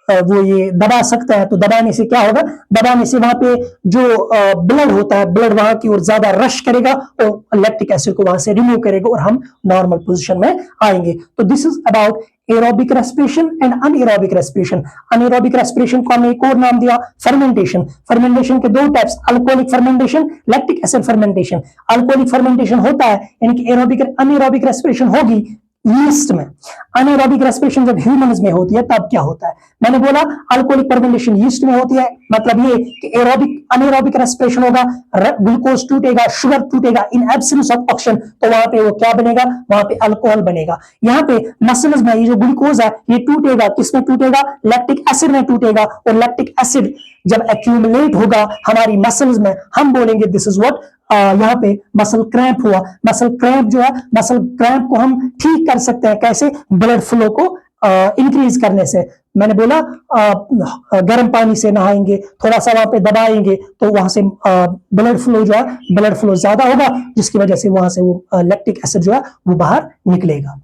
वो ये दबा सकता है, तो दबाने से क्या होगा, दबाने से वहां पे जो ब्लड होता है, ब्लड वहां की ओर ज्यादा रश करेगा और लैक्टिक एसिड को वहां से रिमूव करेगा और हम नॉर्मल पोजीशन में आएंगे। तो this is about aerobic respiration and anaerobic respiration. Anaerobic respiration को हमने एक और नाम दिया फर्मेंटेशन। फर्मेंटेशन के 2 types, alcoholic fermentation, lactic acid fermentation. Alcoholic fermentation होता है यानी कि एरोबिक अनएरोबिक रेस्पिरेशन होगी यीस्ट में। अनएरोबिक रेस्पिरेशन जब ह्यूमंस में होती है तब क्या होता है, मैंने बोला अल्कोहलिक फर्मेंटेशन यीस्ट में होती है, मतलब ये कि एरोबिक अनएरोबिक रेस्पिरेशन होगा, ग्लूकोज टूटेगा, शुगर टूटेगा, इन एब्सेंस ऑफ ऑक्सीजन, तो वहां पे वो क्या बनेगा, वहां पे अल्कोहल बनेगा। यहाँ पे मसल्स में ये जो ग्लूकोज है ये टूटेगा, किसमें टूटेगा, लैक्टिक एसिड में टूटेगा, और लैक्टिक एसिड जब एक्यूमुलेट होगा हमारी मसल्स में, हम बोलेंगे दिस इज व्हाट, यहाँ पे मसल क्रैम्प हुआ। मसल क्रैम्प जो है, मसल क्रैम्प को हम ठीक कर सकते हैं कैसे? ब्लड फ्लो को इंक्रीज करने से। मैंने बोला गर्म पानी से नहाएंगे, थोड़ा सा वहां पे दबाएंगे तो वहां से ब्लड फ्लो जो है, ब्लड फ्लो ज्यादा होगा, जिसकी वजह से वहां से वो लैक्टिक एसिड जो है वो बाहर निकलेगा।